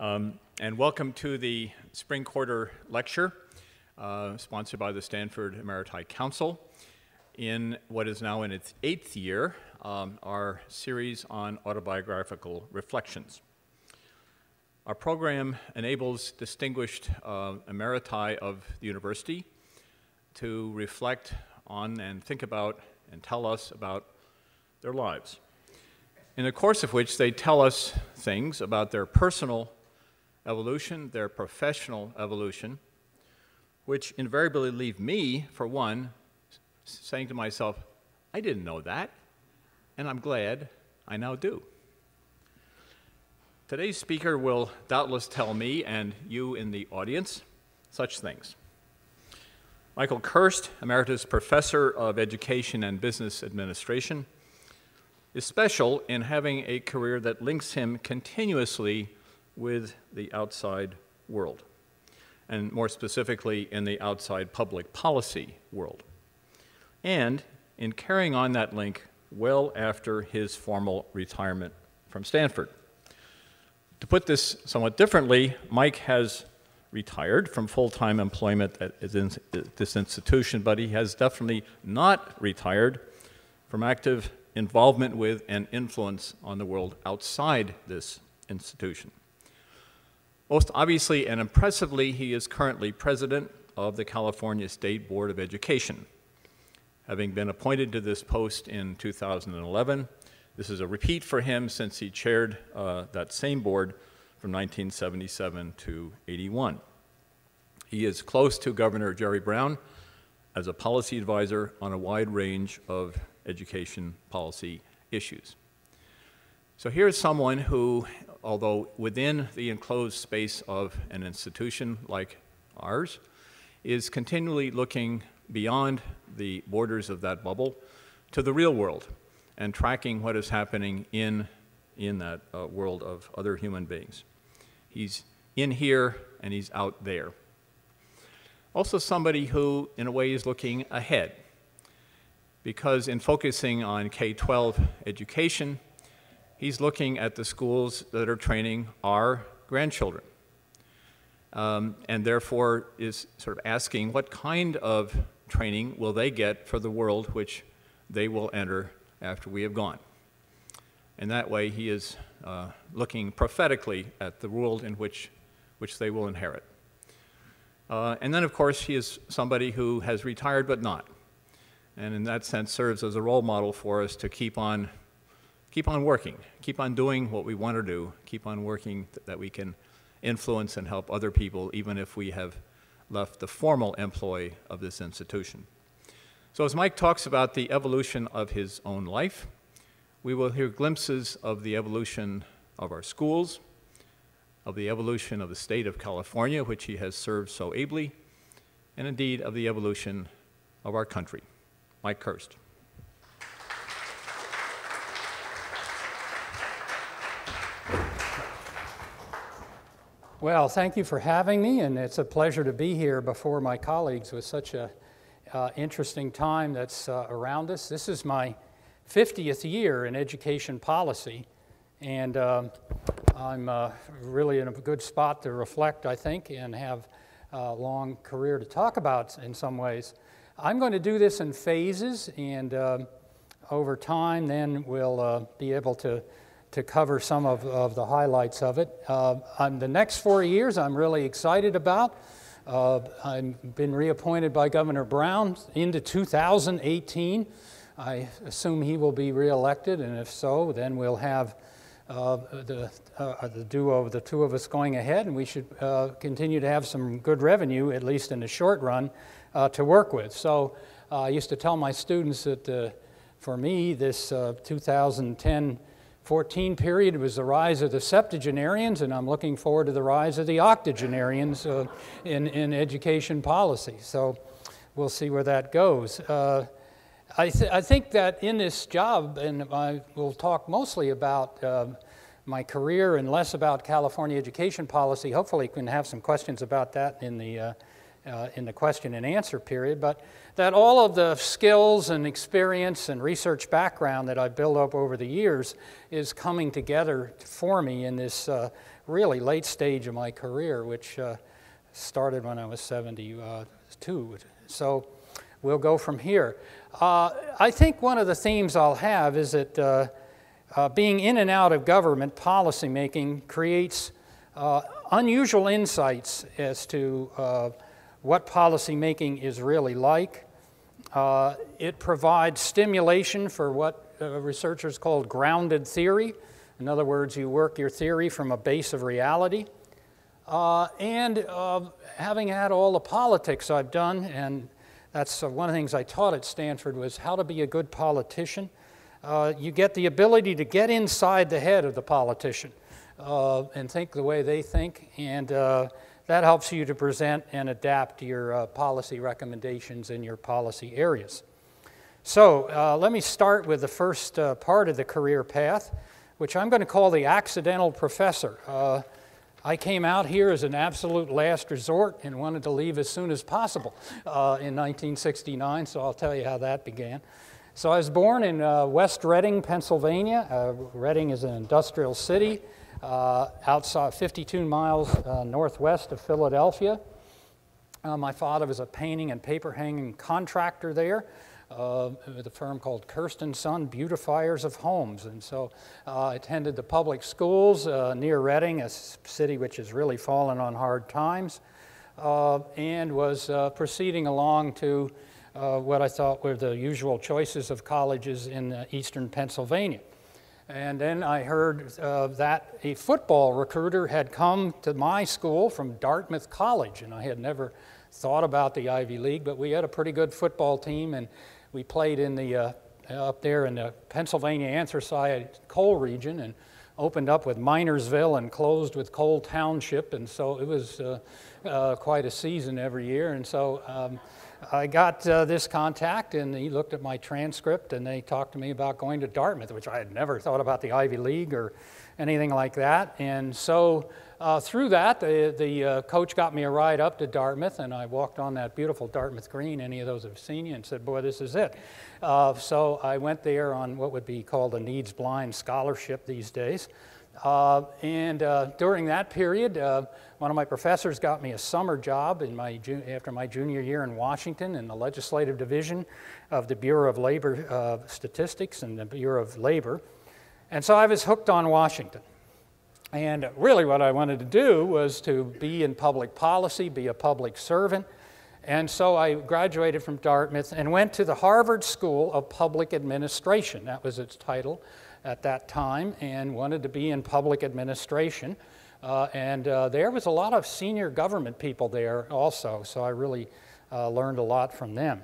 And welcome to the Spring Quarter Lecture, sponsored by the Stanford Emeriti Council, in what is now in its 8th year, our series on autobiographical reflections. Our program enables distinguished emeriti of the university to reflect on and think about and tell us about their lives, in the course of which they tell us things about their personal evolution, their professional evolution, which invariably leave me, for one, saying to myself, I didn't know that, and I'm glad I now do. Today's speaker will doubtless tell me, and you in the audience, such things. Michael Kirst, Emeritus Professor of Education and Business Administration, is special in having a career that links him continuously with the outside world, and more specifically in the outside public policy world, and in carrying on that link well after his formal retirement from Stanford. To put this somewhat differently, Mike has retired from full-time employment at this institution, but he has definitely not retired from active involvement with and influence on the world outside this institution. Most obviously and impressively, he is currently president of the California State Board of Education. Having been appointed to this post in 2011, this is a repeat for him since he chaired that same board from 1977 to 81. He is close to Governor Jerry Brown as a policy advisor on a wide range of education policy issues. So here's someone who, although within the enclosed space of an institution like ours, is continually looking beyond the borders of that bubble to the real world and tracking what is happening in that world of other human beings. He's in here and he's out there. Also somebody who, in a way, is looking ahead, because in focusing on K-12 education, he's looking at the schools that are training our grandchildren, and therefore is sort of asking what kind of training will they get for the world which they will enter after we have gone. And that way he is looking prophetically at the world in which they will inherit. And then, of course, he is somebody who has retired but not, and in that sense serves as a role model for us to keep on working, keep on doing what we want to do, keep on working that we can influence and help other people, even if we have left the formal employ of this institution. So as Mike talks about the evolution of his own life, we will hear glimpses of the evolution of our schools, of the evolution of the state of California, which he has served so ably, and indeed of the evolution of our country. Mike Kirst. Well, thank you for having me, and it's a pleasure to be here before my colleagues with such a interesting time that's around us. This is my 50th year in education policy, and I'm really in a good spot to reflect, I think, and have a long career to talk about in some ways. I'm going to do this in phases, and over time then we'll be able to cover some of the highlights of it. The next 4 years I'm really excited about. I've been reappointed by Governor Brown into 2018. I assume he will be reelected, and if so, then we'll have the duo of the two of us going ahead, and we should continue to have some good revenue, at least in the short run, to work with. So I used to tell my students that for me, this 2010-14 period was the rise of the septuagenarians, and I'm looking forward to the rise of the octogenarians in education policy. So we'll see where that goes. I think that in this job, and I will talk mostly about my career and less about California education policy. Hopefully we can have some questions about that in the question and answer period, but that all of the skills and experience and research background that I've built up over the years is coming together for me in this really late stage of my career, which started when I was 72. So we'll go from here. I think one of the themes I'll have is that being in and out of government policymaking creates unusual insights as to what policymaking is really like. It provides stimulation for what researchers call grounded theory. In other words, you work your theory from a base of reality. And having had all the politics I've done, and that's one of the things I taught at Stanford was how to be a good politician. You get the ability to get inside the head of the politician and think the way they think, and that helps you to present and adapt your policy recommendations in your policy areas. So let me start with the first part of the career path, which I'm going to call the accidental professor. I came out here as an absolute last resort and wanted to leave as soon as possible in 1969, so I'll tell you how that began. So I was born in West Reading, Pennsylvania. Reading is an industrial city outside 52 miles northwest of Philadelphia. My father was a painting and paper hanging contractor there with a firm called Kirst and Son, beautifiers of homes. And so I attended the public schools near Reading, a city which has really fallen on hard times, and was proceeding along to what I thought were the usual choices of colleges in eastern Pennsylvania. And then I heard that a football recruiter had come to my school from Dartmouth College, and I had never thought about the Ivy League, but we had a pretty good football team, and we played in the up there in the Pennsylvania Anthracite coal region, and opened up with Minersville and closed with Coal Township, and so it was quite a season every year. And so I got this contact, and he looked at my transcript, and they talked to me about going to Dartmouth, which I had never thought about the Ivy League or anything like that. And so through that, the coach got me a ride up to Dartmouth, and I walked on that beautiful Dartmouth green, any of those have seen you, and said, boy, this is it. So I went there on what would be called a needs-blind scholarship these days. And during that period, one of my professors got me a summer job after my junior year in Washington in the legislative division of the Bureau of Labor Statistics and the Bureau of Labor. And so I was hooked on Washington. And really what I wanted to do was to be in public policy, be a public servant. And so I graduated from Dartmouth and went to the Harvard School of Public Administration. That was its title at that time, and wanted to be in public administration. There was a lot of senior government people there also, so I really learned a lot from them.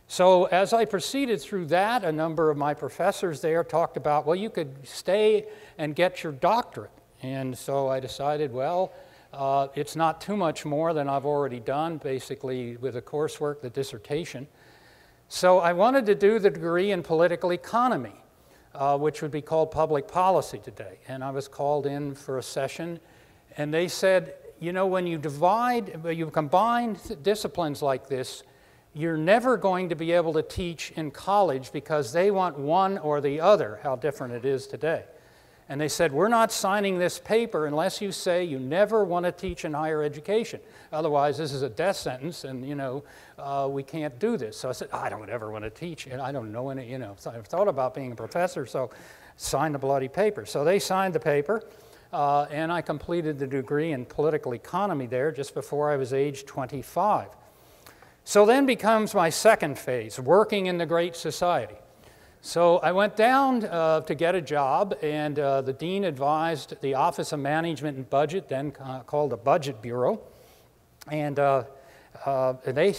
So as I proceeded through that, a number of my professors there talked about, well, you could stay and get your doctorate. And so I decided, well, it's not too much more than I've already done, basically with the coursework, the dissertation. So I wanted to do the degree in political economy, which would be called public policy today. And I was called in for a session, and they said, you know, when you combine disciplines like this, you're never going to be able to teach in college because they want one or the other, how different it is today. And they said, we're not signing this paper unless you say you never want to teach in higher education. Otherwise, this is a death sentence, and, you know, we can't do this. So I said, I don't ever want to teach, and I don't know any, you know. So I've thought about being a professor, so sign the bloody paper. So they signed the paper, and I completed the degree in political economy there just before I was age 25. So then becomes my second phase, working in the Great Society. So I went down to get a job, and the dean advised the Office of Management and Budget, then called the Budget Bureau, and they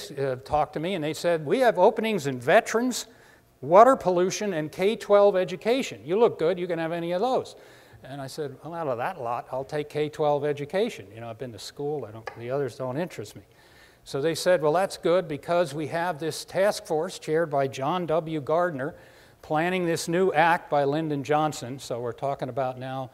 talked to me, and they said, we have openings in veterans, water pollution, and K-12 education. You look good, you can have any of those. And I said, well, out of that lot, I'll take K-12 education. You know, I've been to school, the others don't interest me. So they said, well, that's good because we have this task force chaired by John W. Gardner planning this new act by Lyndon Johnson. So we're talking about now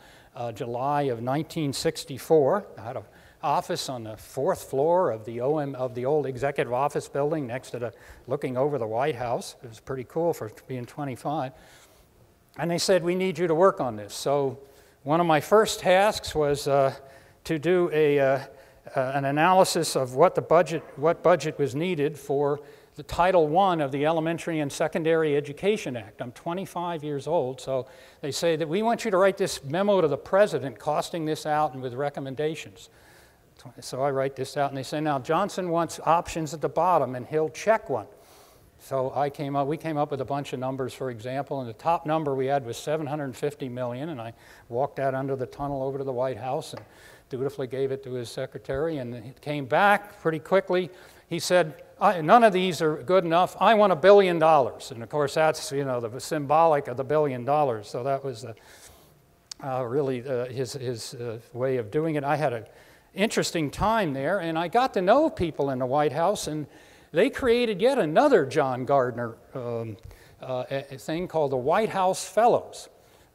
July of 1964. I had an office on the 4th floor of the old executive office building next to looking over the White House. It was pretty cool for being 25. And they said, we need you to work on this. So one of my first tasks was to do an analysis of what budget was needed for the Title I of the Elementary and Secondary Education Act. I'm 25 years old, so they say that we want you to write this memo to the president costing this out and with recommendations. So I write this out, and they say, now Johnson wants options at the bottom, and he'll check one. So we came up with a bunch of numbers, for example, and the top number we had was $750 million, and I walked out under the tunnel over to the White House and dutifully gave it to his secretary, and it came back pretty quickly. He said, none of these are good enough. I want $1 billion. And of course, that's, the symbolic of the $1 billion. So that was really his way of doing it. I had an interesting time there, and I got to know people in the White House, and they created yet another John Gardner thing called the White House Fellows.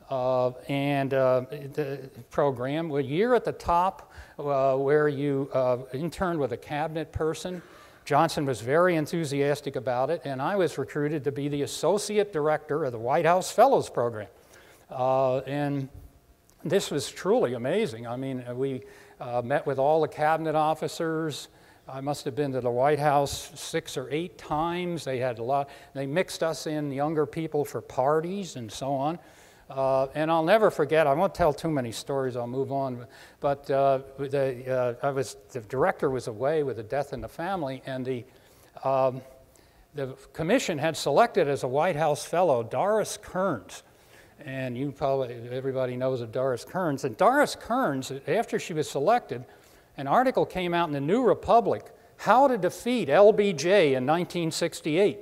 The program, a year at the top where you interned with a cabinet person. Johnson was very enthusiastic about it, and I was recruited to be the associate director of the White House Fellows Program. And this was truly amazing. I mean, we met with all the cabinet officers. I must have been to the White House 6 or 8 times. They had they mixed us in, younger people, for parties and so on. And I'll never forget, I won't tell too many stories, I'll move on, but the director was away with a death in the family, and the commission had selected as a White House Fellow Doris Kearns. And everybody knows of Doris Kearns. And Doris Kearns, after she was selected, an article came out in the New Republic, How to Defeat LBJ in 1968.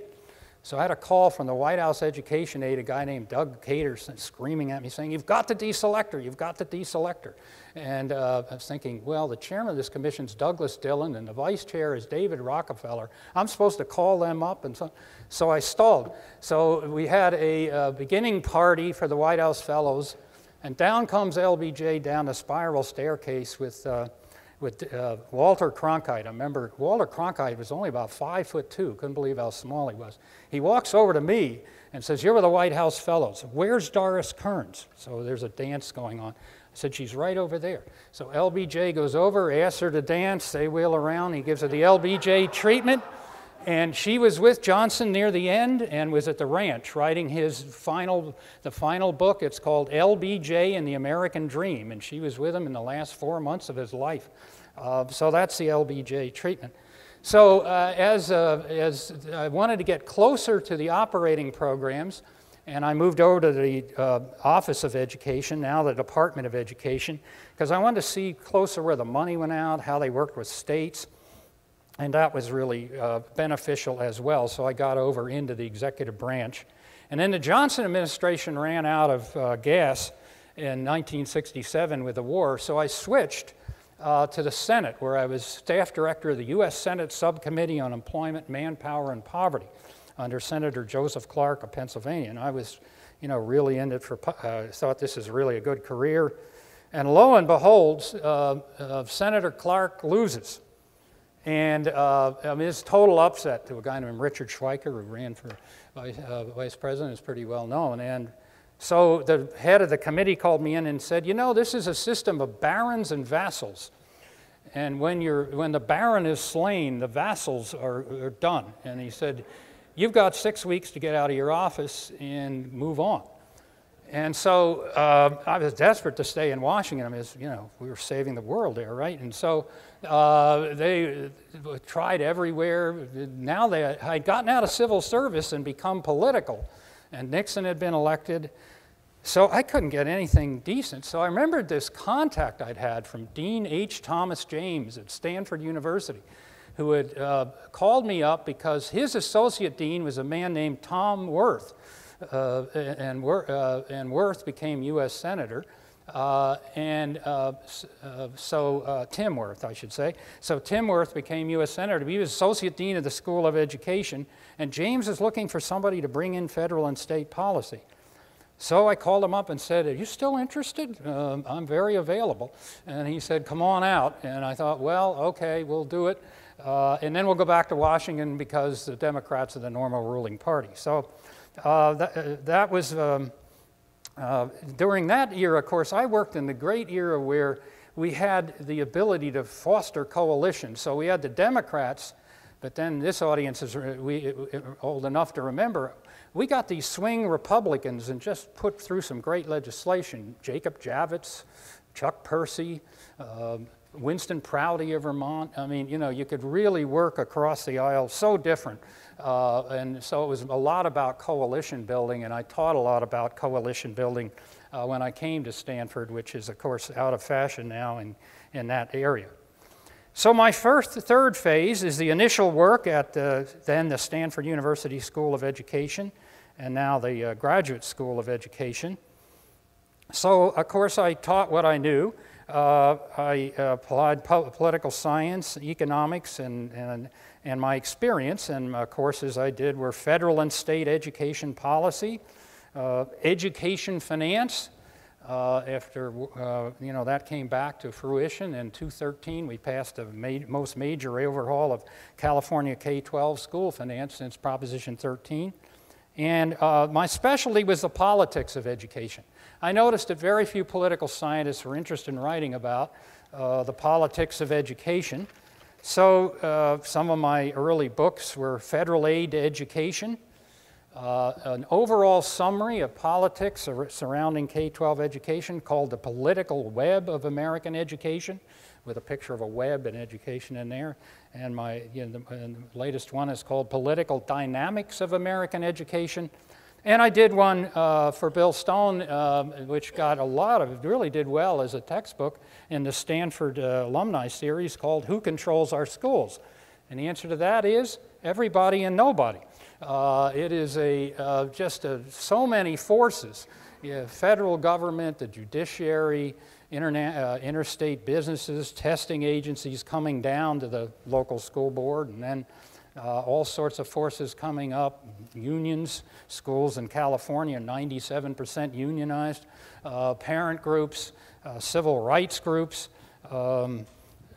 So I had a call from the White House education aide, a guy named Doug Caterson, screaming at me saying, you've got to deselect her, you've got to deselect her. And I was thinking, well, the chairman of this commission is Douglas Dillon, and the vice chair is David Rockefeller. I'm supposed to call them up, and so I stalled. So we had a beginning party for the White House Fellows, and down comes LBJ down the spiral staircase with Walter Cronkite. I remember Walter Cronkite was only about 5'2", couldn't believe how small he was. He walks over to me and says, you're with the White House Fellows. Where's Doris Kearns? So there's a dance going on. I said, she's right over there. So LBJ goes over, asks her to dance, they wheel around, he gives her the LBJ treatment, and she was with Johnson near the end and was at the ranch writing the final book. It's called LBJ and the American Dream, and she was with him in the last 4 months of his life. So that's the LBJ treatment. So as I wanted to get closer to the operating programs, and I moved over to the Office of Education, now the Department of Education, because I wanted to see closer where the money went out, how they worked with states. And that was really beneficial as well, so I got over into the executive branch. And then the Johnson administration ran out of gas in 1967 with the war, so I switched to the Senate, where I was staff director of the U.S. Senate Subcommittee on Employment, Manpower, and Poverty under Senator Joseph Clark of Pennsylvania. And I was, really in it thought this is really a good career. And lo and behold, Senator Clark loses. And it's total upset to a guy named Richard Schweiker, who ran for vice president, is pretty well known. And so the head of the committee called me in and said, this is a system of barons and vassals. And when the baron is slain, the vassals are done. And he said, you've got 6 weeks to get out of your office and move on. And so I was desperate to stay in Washington. We were saving the world there, right? And so they tried everywhere. Now I'd gotten out of civil service and become political, and Nixon had been elected. So I couldn't get anything decent. So I remembered this contact I'd had from Dean H. Thomas James at Stanford University, who had called me up because his associate dean was a man named Tom Worth. And Worth became U.S. Senator, Tim Worth, I should say. So Tim Worth became U.S. Senator. He was Associate Dean of the School of Education, and James is looking for somebody to bring in federal and state policy. So I called him up and said, are you still interested? I'm very available. And he said, come on out. And I thought, well, okay, we'll do it. And then we'll go back to Washington because the Democrats are the normal ruling party. So that was During that era, of course, I worked in the great era where we had the ability to foster coalitions. So we had the Democrats, but then this audience is old enough to remember, we got these swing Republicans and just put through some great legislation. Jacob Javits, Chuck Percy, Winston Prouty of Vermont. I mean, you know, you could really work across the aisle, so different. And so it was a lot about coalition building, and I taught a lot about coalition building when I came to Stanford, which is, of course, out of fashion now in that area. So my third phase is the initial work at then the Stanford University School of Education, and now the Graduate School of Education. So, of course, I taught what I knew. I applied political science, economics, and my experience. And courses I did were federal and state education policy, education finance. After you know, that came back to fruition in 2013, we passed the most major overhaul of California K-12 school finance since Proposition 13. And my specialty was the politics of education. I noticed that very few political scientists were interested in writing about the politics of education. So some of my early books were Federal Aid to Education, an overall summary of politics surrounding K-12 education called The Political Web of American Education, with a picture of a web and education in there. And my the latest one is called Political Dynamics of American Education. And I did one for Bill Stone, which got a lot of, really did well as a textbook in the Stanford Alumni Series called Who Controls Our Schools? And the answer to that is everybody and nobody. It is so many forces. You have federal government, the judiciary, interstate businesses, testing agencies coming down to the local school board, and then all sorts of forces coming up, unions, schools in California, 97% unionized, parent groups, civil rights groups,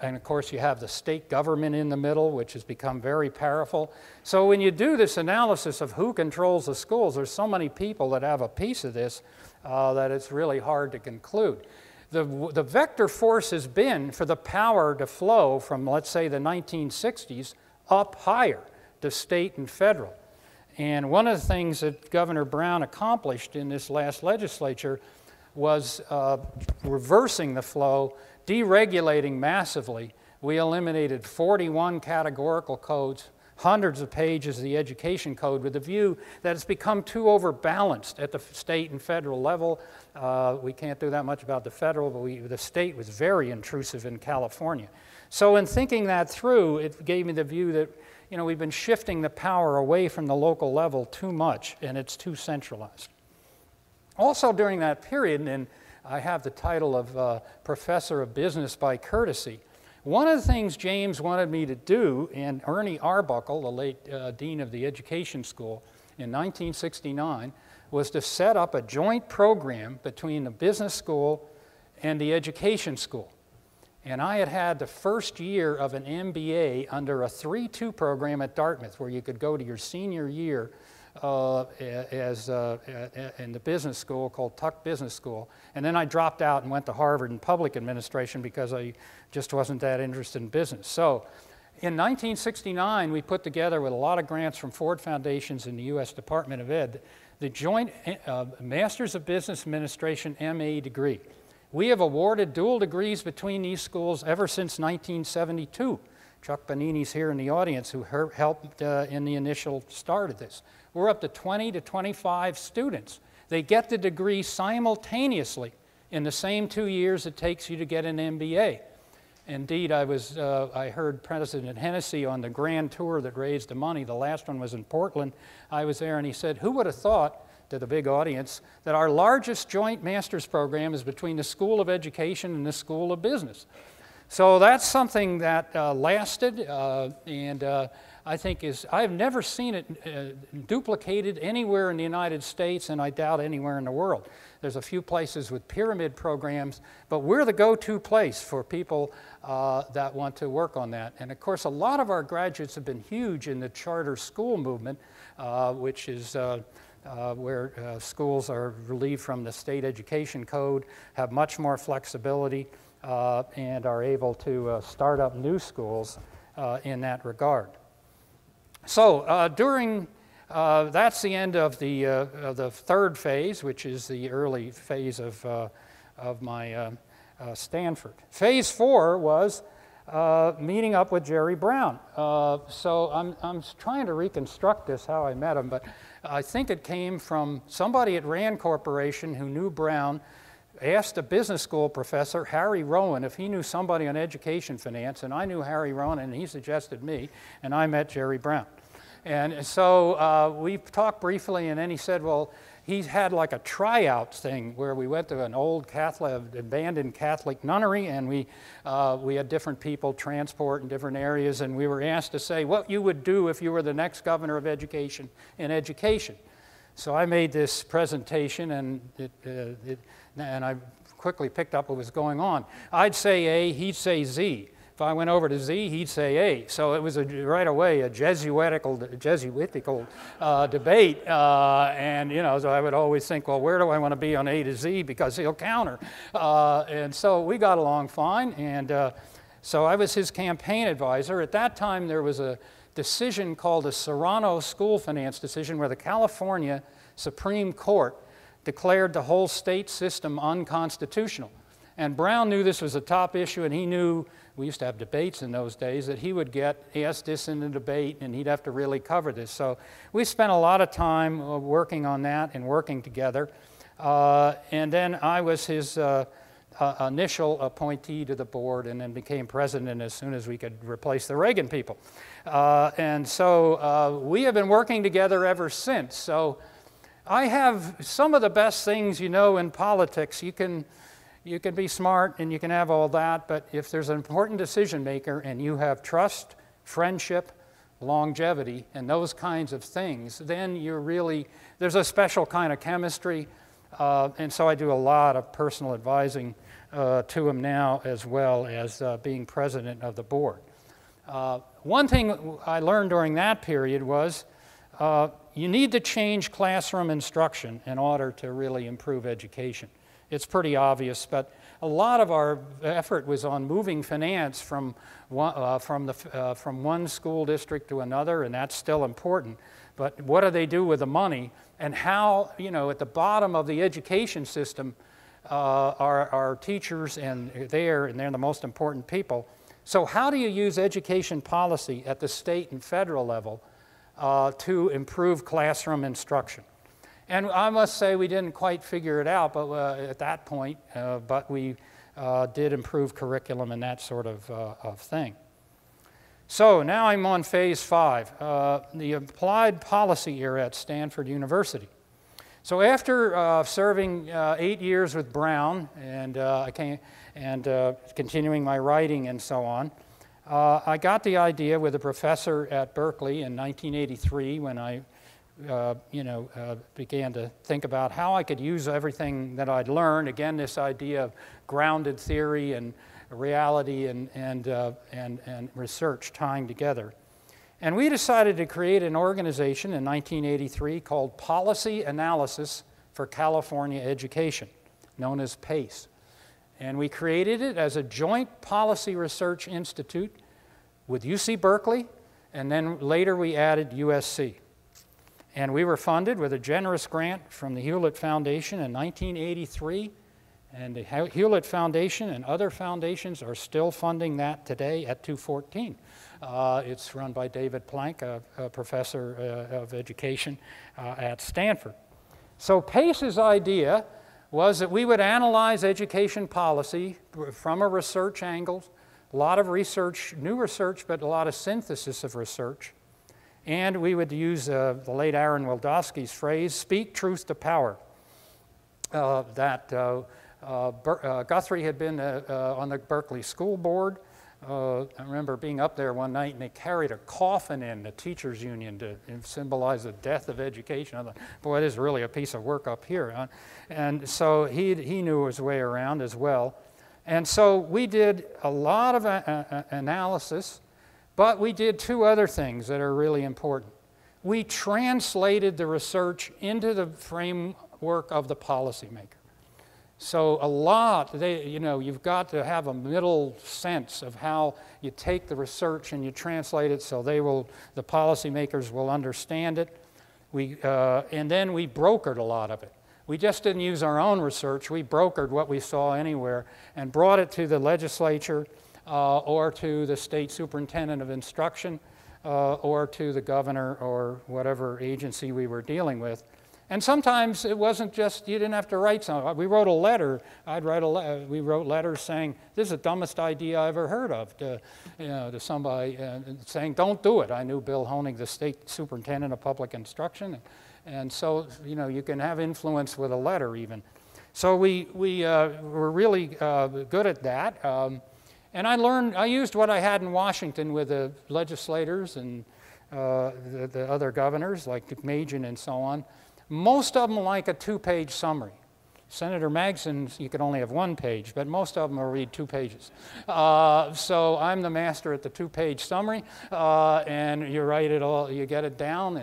and of course you have the state government in the middle, which has become very powerful. So when you do this analysis of who controls the schools, there's so many people that have a piece of this that it's really hard to conclude. The vector force has been for the power to flow from, let's say, the 1960s up higher to state and federal. And one of the things that Governor Brown accomplished in this last legislature was reversing the flow, deregulating massively. We eliminated 41 categorical codes, hundreds of pages of the education code, with the view that it's become too overbalanced at the state and federal level. We can't do that much about the federal, but the state was very intrusive in California. So in thinking that through, it gave me the view that, you know, we've been shifting the power away from the local level too much, and it's too centralized. Also during that period, and I have the title of Professor of Business by courtesy, one of the things James wanted me to do, and Ernie Arbuckle, the late dean of the education school in 1969, was to set up a joint program between the business school and the education school. And I had had the first year of an MBA under a 3-2 program at Dartmouth, where you could go to your senior year in the business school called Tuck Business School. And then I dropped out and went to Harvard in public administration because I just wasn't that interested in business. So in 1969, we put together, with a lot of grants from Ford Foundations and the U.S. Department of Ed, the joint Masters of Business Administration MA degree. We have awarded dual degrees between these schools ever since 1972. Chuck Bonini's here in the audience, who helped in the initial start of this. We're up to 20 to 25 students. They get the degree simultaneously in the same 2 years it takes you to get an MBA. Indeed, I heard President Hennessy on the grand tour that raised the money. The last one was in Portland. I was there, and he said, who would have thought, to the big audience, that our largest joint master's program is between the School of Education and the School of Business. So that's something that lasted, and I think I've never seen it duplicated anywhere in the United States, and I doubt anywhere in the world. There's a few places with pyramid programs, but we're the go-to place for people that want to work on that. And of course, a lot of our graduates have been huge in the charter school movement, which is where schools are relieved from the state education code, have much more flexibility, and are able to start up new schools in that regard. So that's the end of the third phase, which is the early phase of my Stanford. Phase 4 was meeting up with Jerry Brown. So I'm trying to reconstruct this, how I met him, but I think it came from somebody at Rand Corporation who knew Brown, asked a business school professor, Harry Rowan, if he knew somebody on education finance, and I knew Harry Rowan, and he suggested me, and I met Jerry Brown. And so we talked briefly, and then he said, well, he had like a tryout thing where we went to an old abandoned Catholic nunnery, and we had different people transport in different areas, and we were asked to say what you would do if you were the next governor of education in education. So I made this presentation, and I quickly picked up what was going on. I'd say A, he'd say Z. If I went over to Z, he'd say A. So it was right away a Jesuitical debate. And, you know, so I would always think, well, where do I want to be on A to Z? Because he'll counter. And so we got along fine. And so I was his campaign advisor. At that time, there was a decision called the Serrano School Finance decision, where the California Supreme Court declared the whole state system unconstitutional. And Brown knew this was a top issue, and he knew, we used to have debates in those days, that he would get asked this in a debate, and he'd have to really cover this. So we spent a lot of time working on that and working together. And then I was his initial appointee to the board, and then became president as soon as we could replace the Reagan people. And so we have been working together ever since. So I have some of the best things, you know, in politics. You can be smart and you can have all that, but if there's an important decision maker and you have trust, friendship, longevity, and those kinds of things, then you're really, there's a special kind of chemistry. And so I do a lot of personal advising to him now, as well as being president of the board. One thing I learned during that period was you need to change classroom instruction in order to really improve education. It's pretty obvious, but a lot of our effort was on moving finance from one school district to another, and that's still important. But what do they do with the money, and how, you know, at the bottom of the education system are teachers, and they're the most important people. So how do you use education policy at the state and federal level to improve classroom instruction? And I must say we didn't quite figure it out at that point, but we did improve curriculum and that sort of thing. So now I'm on phase 5, the applied policy era at Stanford University. So after serving 8 years with Brown and continuing my writing and so on, I got the idea with a professor at Berkeley in 1983 when I began to think about how I could use everything that I'd learned. Again, this idea of grounded theory and reality and research tying together. And we decided to create an organization in 1983 called Policy Analysis for California Education, known as PACE. And we created it as a joint policy research institute with UC Berkeley, and then later we added USC. And we were funded with a generous grant from the Hewlett Foundation in 1983. And the Hewlett Foundation and other foundations are still funding that today at 214. It's run by David Plank, a professor of education at Stanford. So PACE's idea was that we would analyze education policy from a research angle, a lot of research, new research, but a lot of synthesis of research. And we would use the late Aaron Wildowski's phrase, speak truth to power. Guthrie had been on the Berkeley School Board. I remember being up there one night and they carried a coffin in, the teachers union, to symbolize the death of education. I thought, boy, this is really a piece of work up here. Huh? And so he knew his way around as well. And so we did a lot of analysis. But we did two other things that are really important. we translated the research into the framework of the policymaker. So a lot, you've got to have a middle sense of how you take the research and you translate it so the policymakers will understand it. And then we brokered a lot of it. We just didn't use our own research. We brokered what we saw anywhere and brought it to the legislature or to the state superintendent of instruction or to the governor or whatever agency we were dealing with. And sometimes it wasn't just, you didn't have to write something. We wrote a letter. We wrote letters saying, this is the dumbest idea I ever heard of, to somebody saying, don't do it. I knew Bill Honig, the state superintendent of public instruction. And so, you can have influence with a letter even. So we were really good at that. And I used what I had in Washington with the legislators and the other governors, like McMajan and so on. Most of them like a 2-page summary. Senator Magson's, you could only have 1 page, but most of them will read 2 pages. So I'm the master at the 2-page summary, and you write it all, you get it down,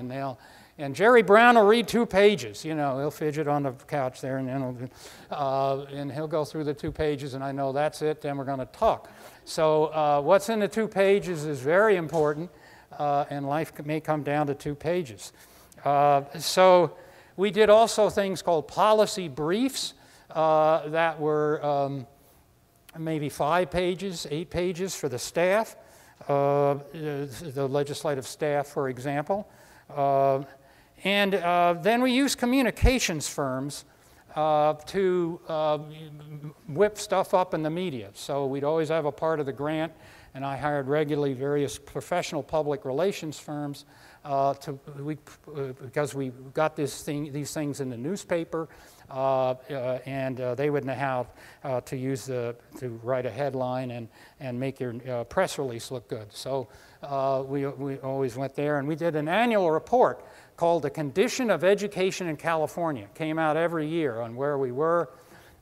and Jerry Brown will read 2 pages. He'll fidget on the couch there, and then he'll go through the 2 pages, and I know that's it, then we're going to talk. So what's in the 2 pages is very important, and life may come down to 2 pages. So we did also things called policy briefs that were maybe 5 pages, 8 pages for the staff, the legislative staff, for example. And then we used communications firms to whip stuff up in the media. So we'd always have a part of the grant, and I hired regularly various professional public relations firms because we got these things in the newspaper, and they would know how to write a headline and make your press release look good. So we always went there, and we did an annual report called The Condition of Education in California. It came out every year on where we were,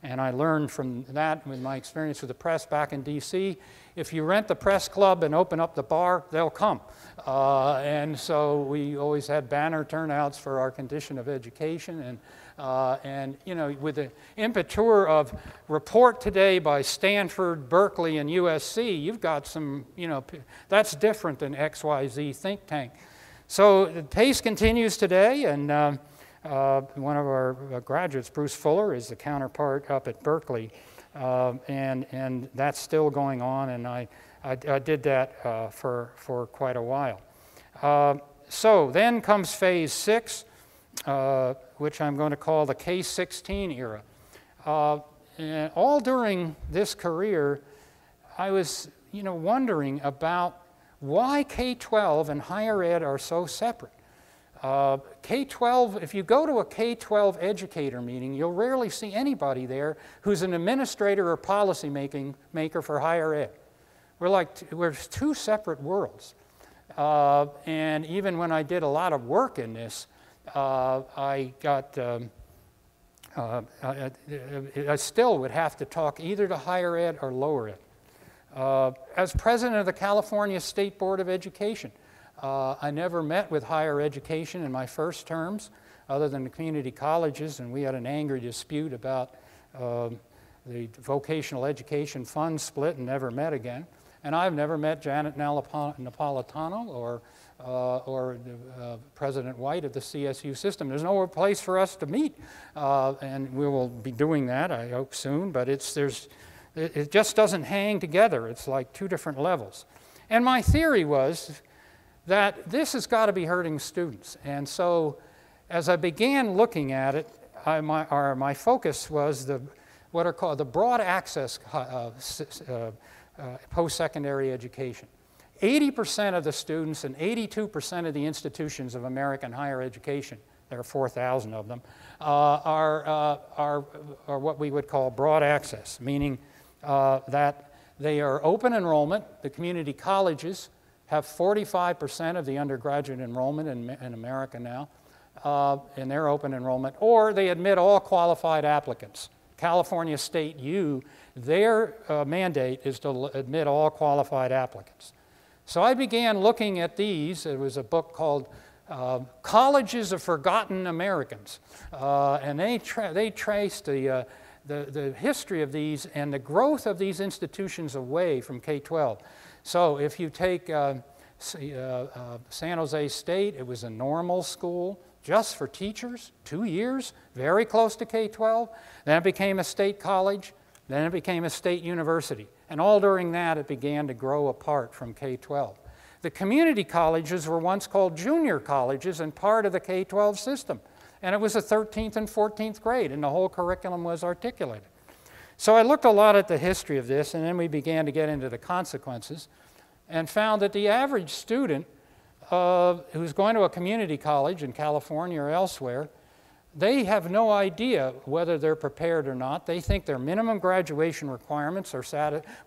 and I learned from that with my experience with the press back in DC. If you rent the press club and open up the bar, they'll come. And so we always had banner turnouts for our condition of education. And with the imprimatur of Report Today by Stanford, Berkeley, and USC, you've got some, that's different than XYZ think tank. So the pace continues today, and one of our graduates, Bruce Fuller, is the counterpart up at Berkeley. And that's still going on, and I did that for quite a while. So then comes phase 6, which I'm going to call the K-16 era. And all during this career, I was wondering about why K-12 and higher ed are so separate. K-12, if you go to a K-12 educator meeting, you'll rarely see anybody there who's an administrator or policy maker for higher ed. We're 2 separate worlds. And even when I did a lot of work in this, I still would have to talk either to higher ed or lower ed. As president of the California State Board of Education, I never met with higher education in my first terms, other than the community colleges, and we had an angry dispute about the vocational education fund split and never met again. And I've never met Janet Napolitano or President White of the CSU system. There's no place for us to meet, and we will be doing that, I hope, soon, but it just doesn't hang together. It's like 2 different levels. And my theory was that this has got to be hurting students. And so as I began looking at it, my focus was what are called the broad access post-secondary education. 80% of the students and 82% of the institutions of American higher education, there are 4,000 of them, are what we would call broad access, meaning that they are open enrollment. The community colleges have 45% of the undergraduate enrollment in America now in their open enrollment, or they admit all qualified applicants. California State U, their mandate is to admit all qualified applicants. So I began looking at these. There was a book called Colleges of Forgotten Americans. And they traced the history of these and the growth of these institutions away from K-12. So if you take San Jose State, it was a normal school just for teachers, 2 years, very close to K-12. Then it became a state college. Then it became a state university. And all during that, it began to grow apart from K-12. The community colleges were once called junior colleges and part of the K-12 system. And it was the 13th and 14th grade, and the whole curriculum was articulated. So I looked a lot at the history of this, and then we began to get into the consequences, and found that the average student who's going to a community college in California or elsewhere, they have no idea whether they're prepared or not. They think their minimum graduation requirements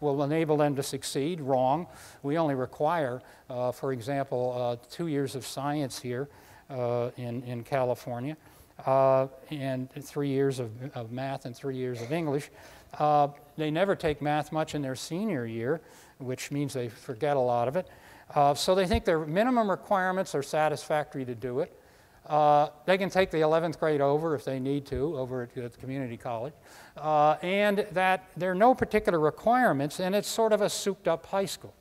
will enable them to succeed. Wrong. We only require, for example, 2 years of science here in California, and 3 years of math and 3 years of English. They never take math much in their senior year, which means they forget a lot of it. So they think their minimum requirements are satisfactory to do it. They can take the 11th grade over if they need to, over at the community college. And that there are no particular requirements, and it's sort of a souped-up high school.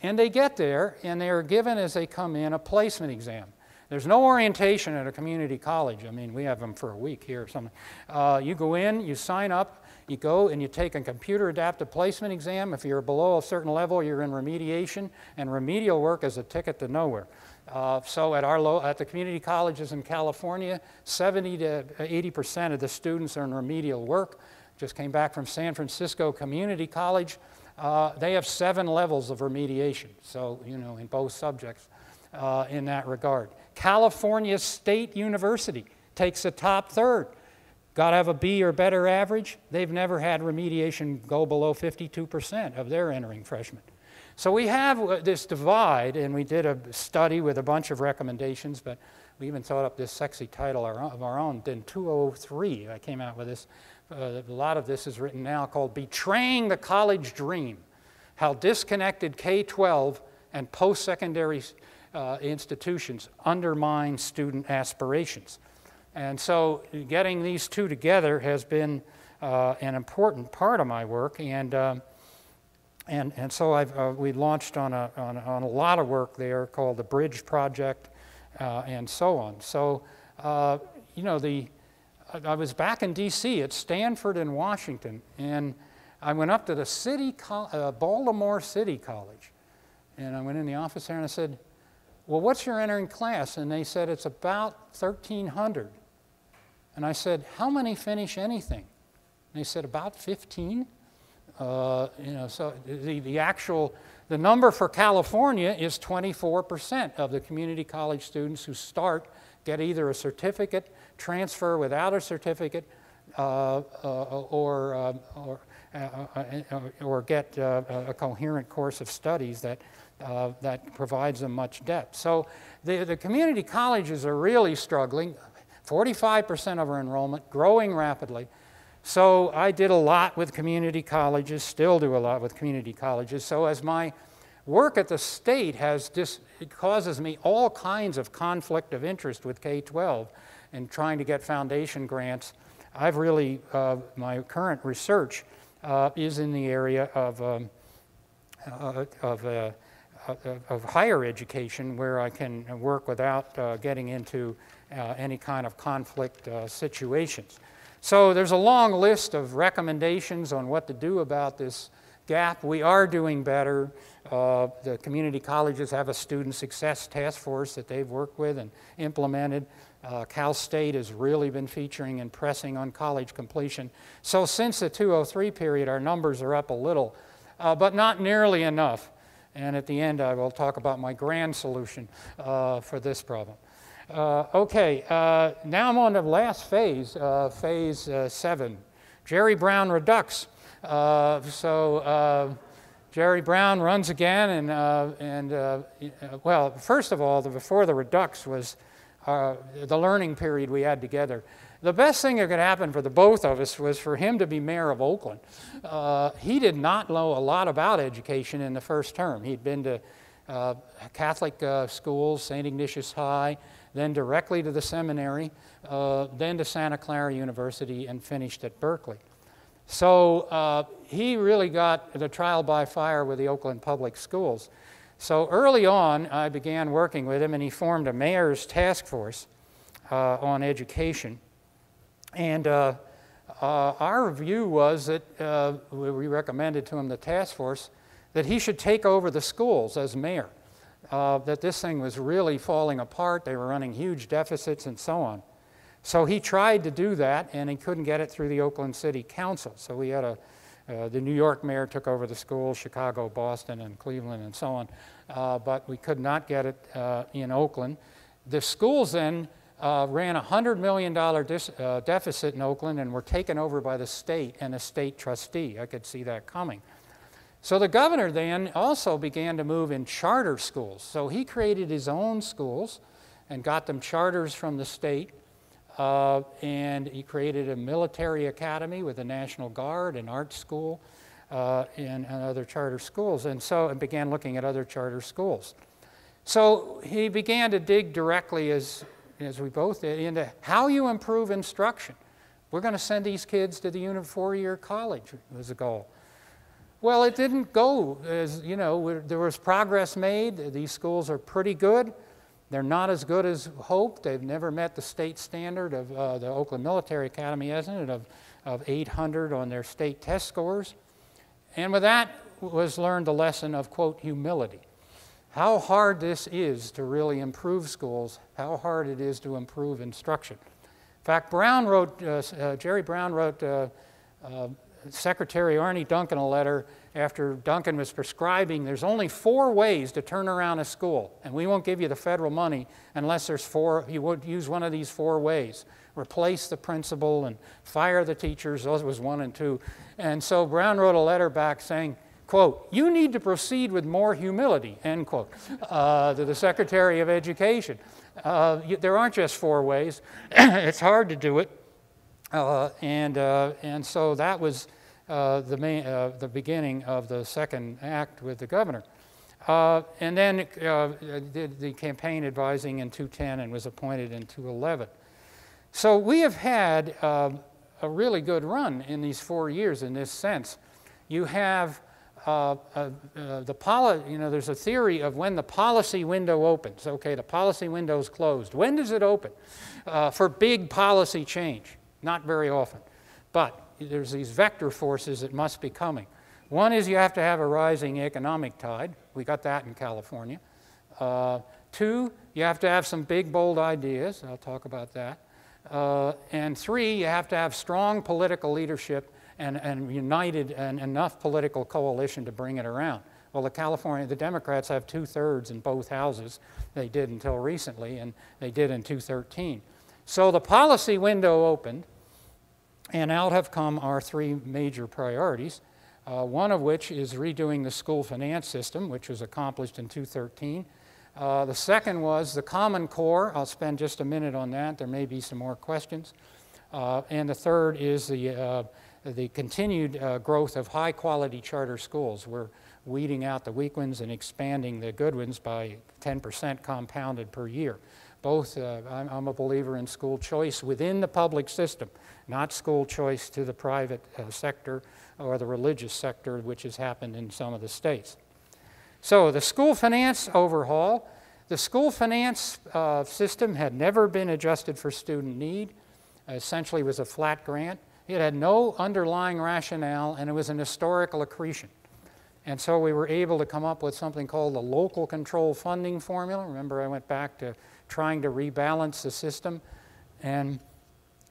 And they get there, and they are given, as they come in, a placement exam. There's no orientation at a community college. I mean, we have them for a week here or something. You go in, you sign up, you go and you take a computer-adapted placement exam. If you're below a certain level, you're in remediation, and remedial work is a ticket to nowhere. So at the community colleges in California, 70 to 80% of the students are in remedial work. Just came back from San Francisco Community College. They have 7 levels of remediation, so, you know, in both subjects in that regard. California State University takes the top third. Got to have a B or better average. They've never had remediation go below 52% of their entering freshmen. So we have this divide, and we did a study with a bunch of recommendations, but we even thought up this sexy title of our own. In 2003, I came out with this. A lot of this is written now, called Betraying the College Dream: How Disconnected K-12 and Post-Secondary Institutions Undermine Student Aspirations. And so getting these two together has been an important part of my work, and so we launched on a lot of work there called the Bridge Project, and so on. So you know, I was back in D.C. at Stanford and Washington, and I went up to the Baltimore City College, and I went in the office there and I said, "Well, what's your entering class?" And they said, "It's about 1,300. And I said, "How many finish anything?" And they said, "About 15. You know, so the number for California is 24% of the community college students who start get either a certificate, transfer without a certificate, or get a coherent course of studies that provides them much depth. So the community colleges are really struggling. 45% of our enrollment, growing rapidly. So I did a lot with community colleges, still do a lot with community colleges. So as my work at the state it causes me all kinds of conflict of interest with K-12 and trying to get foundation grants. I've really, my current research is in the area of higher education, where I can work without getting into any kind of conflict situations. So there's a long list of recommendations on what to do about this gap. We are doing better. The community colleges have a student success task force that they've worked with and implemented. Cal State has really been featuring and pressing on college completion. So since the 2003 period, our numbers are up a little, but not nearly enough. And at the end, I will talk about my grand solution for this problem. Okay, now I'm on the last phase, phase 7, Jerry Brown Redux. Jerry Brown runs again, well, first of all, before the Redux was the learning period we had together. The best thing that could happen for the both of us was for him to be mayor of Oakland. He did not know a lot about education in the first term. He'd been to Catholic schools, St. Ignatius High, then directly to the seminary, then to Santa Clara University, and finished at Berkeley. So he really got the trial by fire with the Oakland Public Schools. So early on, I began working with him, and he formed a mayor's task force on education. And our view was that we recommended to him, the task force, that he should take over the schools as mayor, that this thing was really falling apart. They were running huge deficits and so on. So he tried to do that, and he couldn't get it through the Oakland City Council. So we had the New York mayor took over the schools, Chicago, Boston, and Cleveland, and so on. But we could not get it in Oakland. The schools then ran a $100 million deficit in Oakland and were taken over by the state and a state trustee. I could see that coming. So the governor then also began to move in charter schools. So he created his own schools and got them charters from the state. And he created a military academy with the National Guard, an art school, and other charter schools. And began looking at other charter schools. So he began to dig directly, as we both did, into how you improve instruction. We're going to send these kids to the four-year college was the goal. Well, it didn't go as, there was progress made. These schools are pretty good. They're not as good as hoped. They've never met the state standard of the Oakland Military Academy, hasn't it, of 800 on their state test scores. And with that was learned the lesson of, quote, humility. How hard this is to really improve schools, how hard it is to improve instruction. In fact, Jerry Brown wrote Secretary Arnie Duncan a letter after Duncan was prescribing there's only 4 ways to turn around a school, and we won't give you the federal money unless there's 4, you would use one of these 4 ways. Replace the principal and fire the teachers, those was 1 and 2. And so Brown wrote a letter back saying, quote, you need to proceed with more humility, end quote, to the Secretary of Education. There aren't just 4 ways. It's hard to do it. And so that was the beginning of the second act with the governor. And then did the campaign advising in 2010 and was appointed in 2011. So we have had a really good run in these 4 years in this sense. You have there's a theory of when the policy window opens. Okay, the policy window is closed. When does it open for big policy change? Not very often. But there's these vector forces that must be coming. One is you have to have a rising economic tide. We got that in California. 2, you have to have some big, bold ideas. I'll talk about that. And 3, you have to have strong political leadership and united and enough political coalition to bring it around. Well, the Democrats have 2/3 in both houses. They did until recently, and they did in 2013. So the policy window opened, and out have come our 3 major priorities, one of which is redoing the school finance system, which was accomplished in 2013. The second was the Common Core. I'll spend just a minute on that. There may be some more questions. And the third is the continued growth of high-quality charter schools. We're weeding out the weak ones and expanding the good ones by 10% compounded per year. Both, I'm a believer in school choice within the public system, not school choice to the private sector or the religious sector, which has happened in some of the states. So the school finance overhaul. The school finance system had never been adjusted for student need. Essentially was a flat grant. It had no underlying rationale, and it was an historical accretion. And so we were able to come up with something called the local control funding formula. Remember, I went back to trying to rebalance the system. And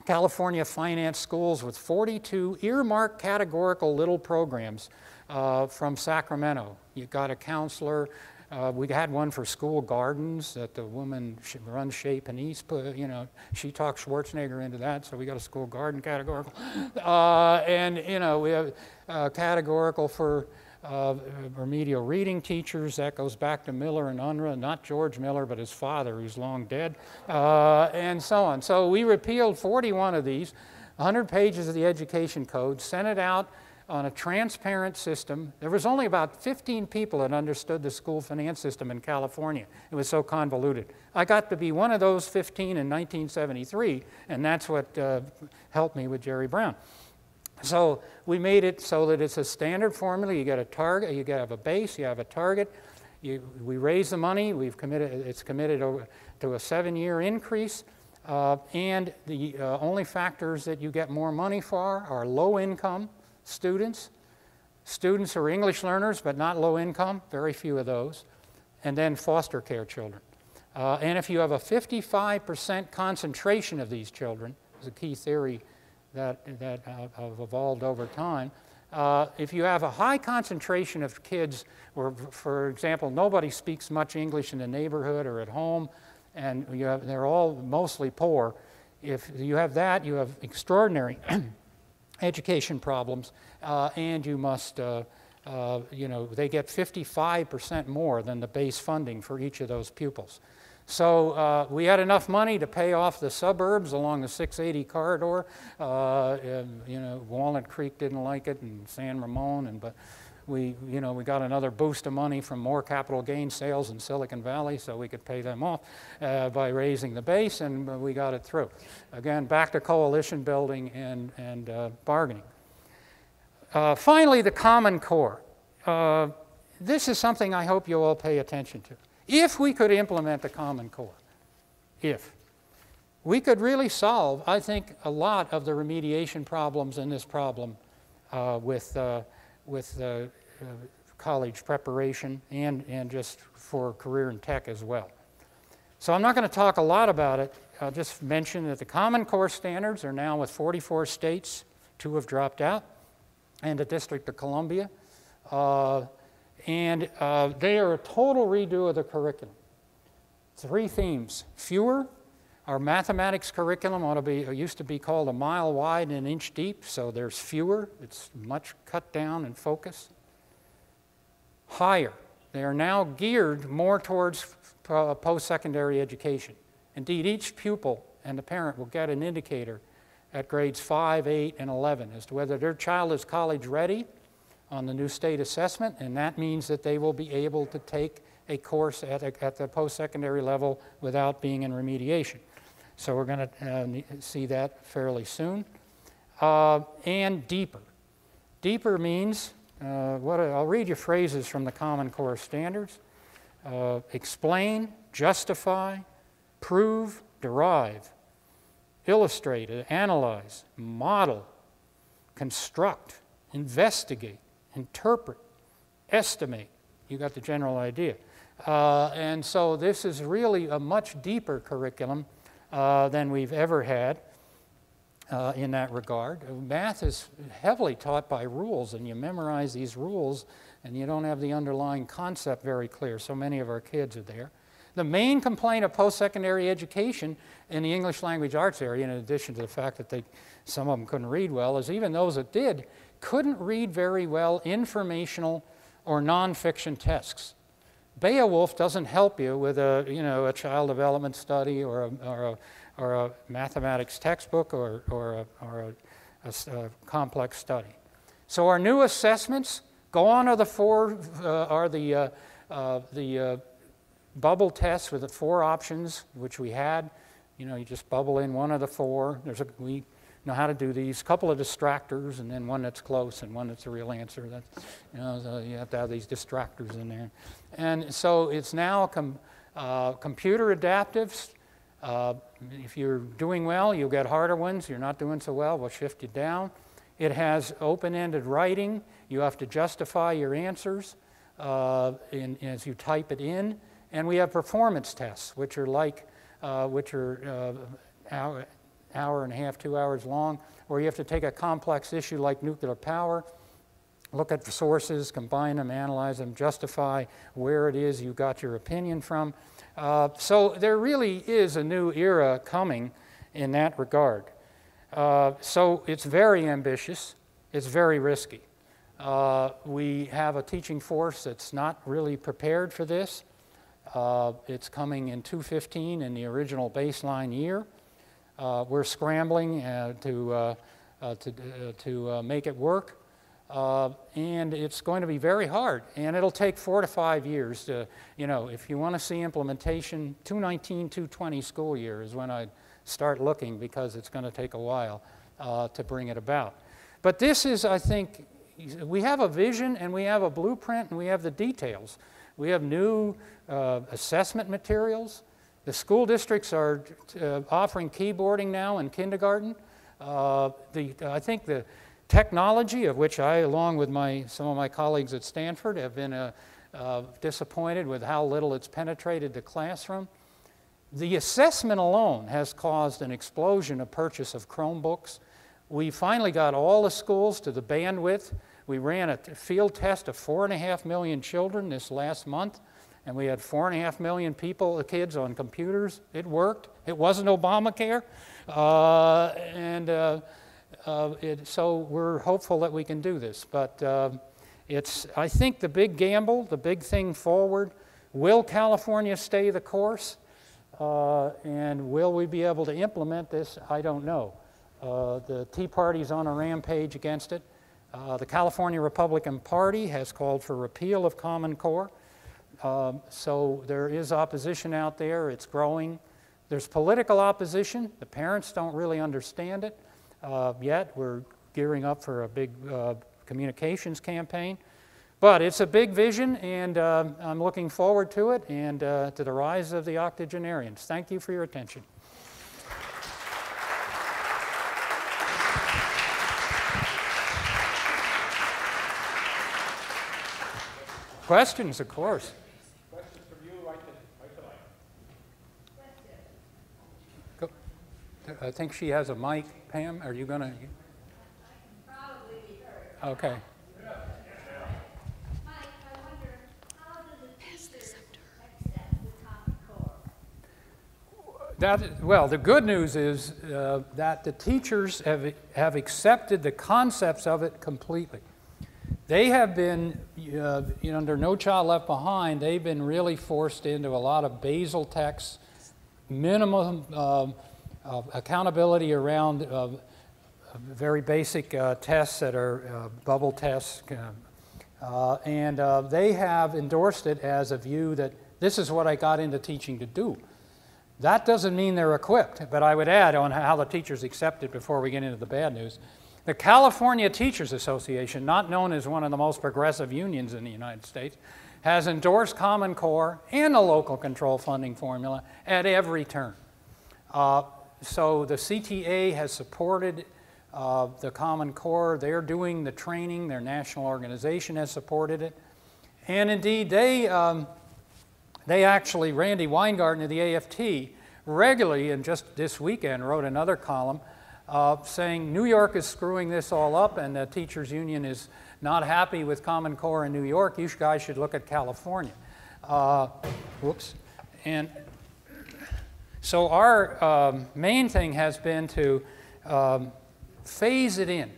California financed schools with 42 earmarked categorical little programs from Sacramento. You got a counselor. We had one for school gardens that the woman runs Chez Panisse, she talked Schwarzenegger into that, so we got a school garden categorical. And, we have categorical for remedial reading teachers. That goes back to Miller and Unruh, not George Miller, but his father, who's long dead, and so on. So we repealed 41 of these, 100 pages of the education code, sent it out on a transparent system. There was only about 15 people that understood the school finance system in California. It was so convoluted. I got to be one of those 15 in 1973, and that's what helped me with Jerry Brown. So we made it so that it's a standard formula. You get a target, you have a base, you have a target. We raise the money. It's committed to a 7-year increase. And the only factors that you get more money for are low income students, students who are English learners but not low income, very few of those, and then foster care children. And if you have a 55% concentration of these children, is a key theory that have evolved over time. If you have a high concentration of kids where, for example, nobody speaks much English in the neighborhood or at home, and they're all mostly poor, if you have that, you have extraordinary education problems, and you must, they get 55% more than the base funding for each of those pupils. So we had enough money to pay off the suburbs along the 680 corridor. Walnut Creek didn't like it, and San Ramon, but we got another boost of money from more capital gain sales in Silicon Valley, so we could pay them off by raising the base, and we got it through. Again, back to coalition building and bargaining. Finally, the Common Core. This is something I hope you all pay attention to. If we could implement the Common Core, we could really solve, I think, a lot of the remediation problems in this problem with college preparation and just for career and tech as well. So I'm not going to talk a lot about it. I'll just mention that the Common Core standards are now with 44 states. 2 have dropped out, and the District of Columbia. And they are a total redo of the curriculum. 3 themes. Fewer. Our mathematics curriculum used to be called a mile wide and an inch deep, so there's fewer. It's much cut down and focused. Higher. They are now geared more towards post-secondary education. Indeed, each pupil and the parent will get an indicator at grades 5, 8, and 11 as to whether their child is college ready on the new state assessment, and that means that they will be able to take a course at the post-secondary level without being in remediation. So we're going to see that fairly soon. And deeper. Deeper means, I'll read you phrases from the Common Core standards. Explain, justify, prove, derive, illustrate, analyze, model, construct, investigate, interpret, estimate. You got the general idea. And so this is really a much deeper curriculum than we've ever had in that regard. Math is heavily taught by rules, and you memorize these rules, and you don't have the underlying concept very clear. So many of our kids are there. The main complaint of post-secondary education in the English language arts area, in addition to the fact that some of them couldn't read well, is even those that did couldn't read very well informational or nonfiction texts. Beowulf doesn't help you with a child development study or a mathematics textbook or a complex study. So our new assessments go on are the bubble tests with the 4 options which we had. You just bubble in one of the 4. We know how to do these. A couple of distractors, and then one that's close and one that's a real answer. So you have to have these distractors in there. And so it's now computer adaptive. If you're doing well, you'll get harder ones. You're not doing so well, we'll shift you down. It has open-ended writing. You have to justify your answers as you type it in. And we have performance tests, which are hour and a half, 2 hours long, where you have to take a complex issue like nuclear power, look at the sources, combine them, analyze them, justify where it is you got your opinion from. So there really is a new era coming in that regard. So it's very ambitious. It's very risky. We have a teaching force that's not really prepared for this. It's coming in 2015 in the original baseline year. We're scrambling to make it work. and it's going to be very hard. And it'll take 4 to 5 years to, if you want to see implementation, 2019-2020 school year is when I'd start looking, because it's going to take a while to bring it about. But this is, I think, we have a vision and we have a blueprint and we have the details. We have new assessment materials. The school districts are offering keyboarding now in kindergarten. I think the technology, of which I, along with some of my colleagues at Stanford, have been disappointed with how little it's penetrated the classroom. The assessment alone has caused an explosion of purchase of Chromebooks. We finally got all the schools to the bandwidth. We ran a field test of 4.5 million children this last month, and we had 4.5 million kids on computers. It worked. It wasn't Obamacare. So we're hopeful that we can do this. But I think the big gamble, the big thing forward, will California stay the course? And will we be able to implement this? I don't know. The Tea Party's on a rampage against it. The California Republican Party has called for repeal of Common Core. So there is opposition out there. It's growing. There's political opposition. The parents don't really understand it yet. We're gearing up for a big communications campaign. But it's a big vision, and I'm looking forward to it and to the rise of the octogenarians. Thank you for your attention. Questions, of course. Questions from you, right to life. I think she has a mic. Pam, are you going to? I can probably be heard. Okay. Mike, I wonder, how do the teachers accept the Common Core? Well, the good news is that the teachers have accepted the concepts of it completely. They have been, under No Child Left Behind, they've been really forced into a lot of basal texts, minimum accountability around very basic tests that are bubble tests. And they have endorsed it as a view that this is what I got into teaching to do. That doesn't mean they're equipped, but I would add on how the teachers accept it before we get into the bad news. The California Teachers Association, not known as one of the most progressive unions in the United States, has endorsed Common Core and the local control funding formula at every turn. So the CTA has supported the Common Core. They're doing the training. Their national organization has supported it. And indeed, they actually, Randy Weingarten of the AFT, regularly, and just this weekend, wrote another column saying New York is screwing this all up and the teachers union is not happy with Common Core in New York. You guys should look at California. Whoops. And so our main thing has been to phase it in.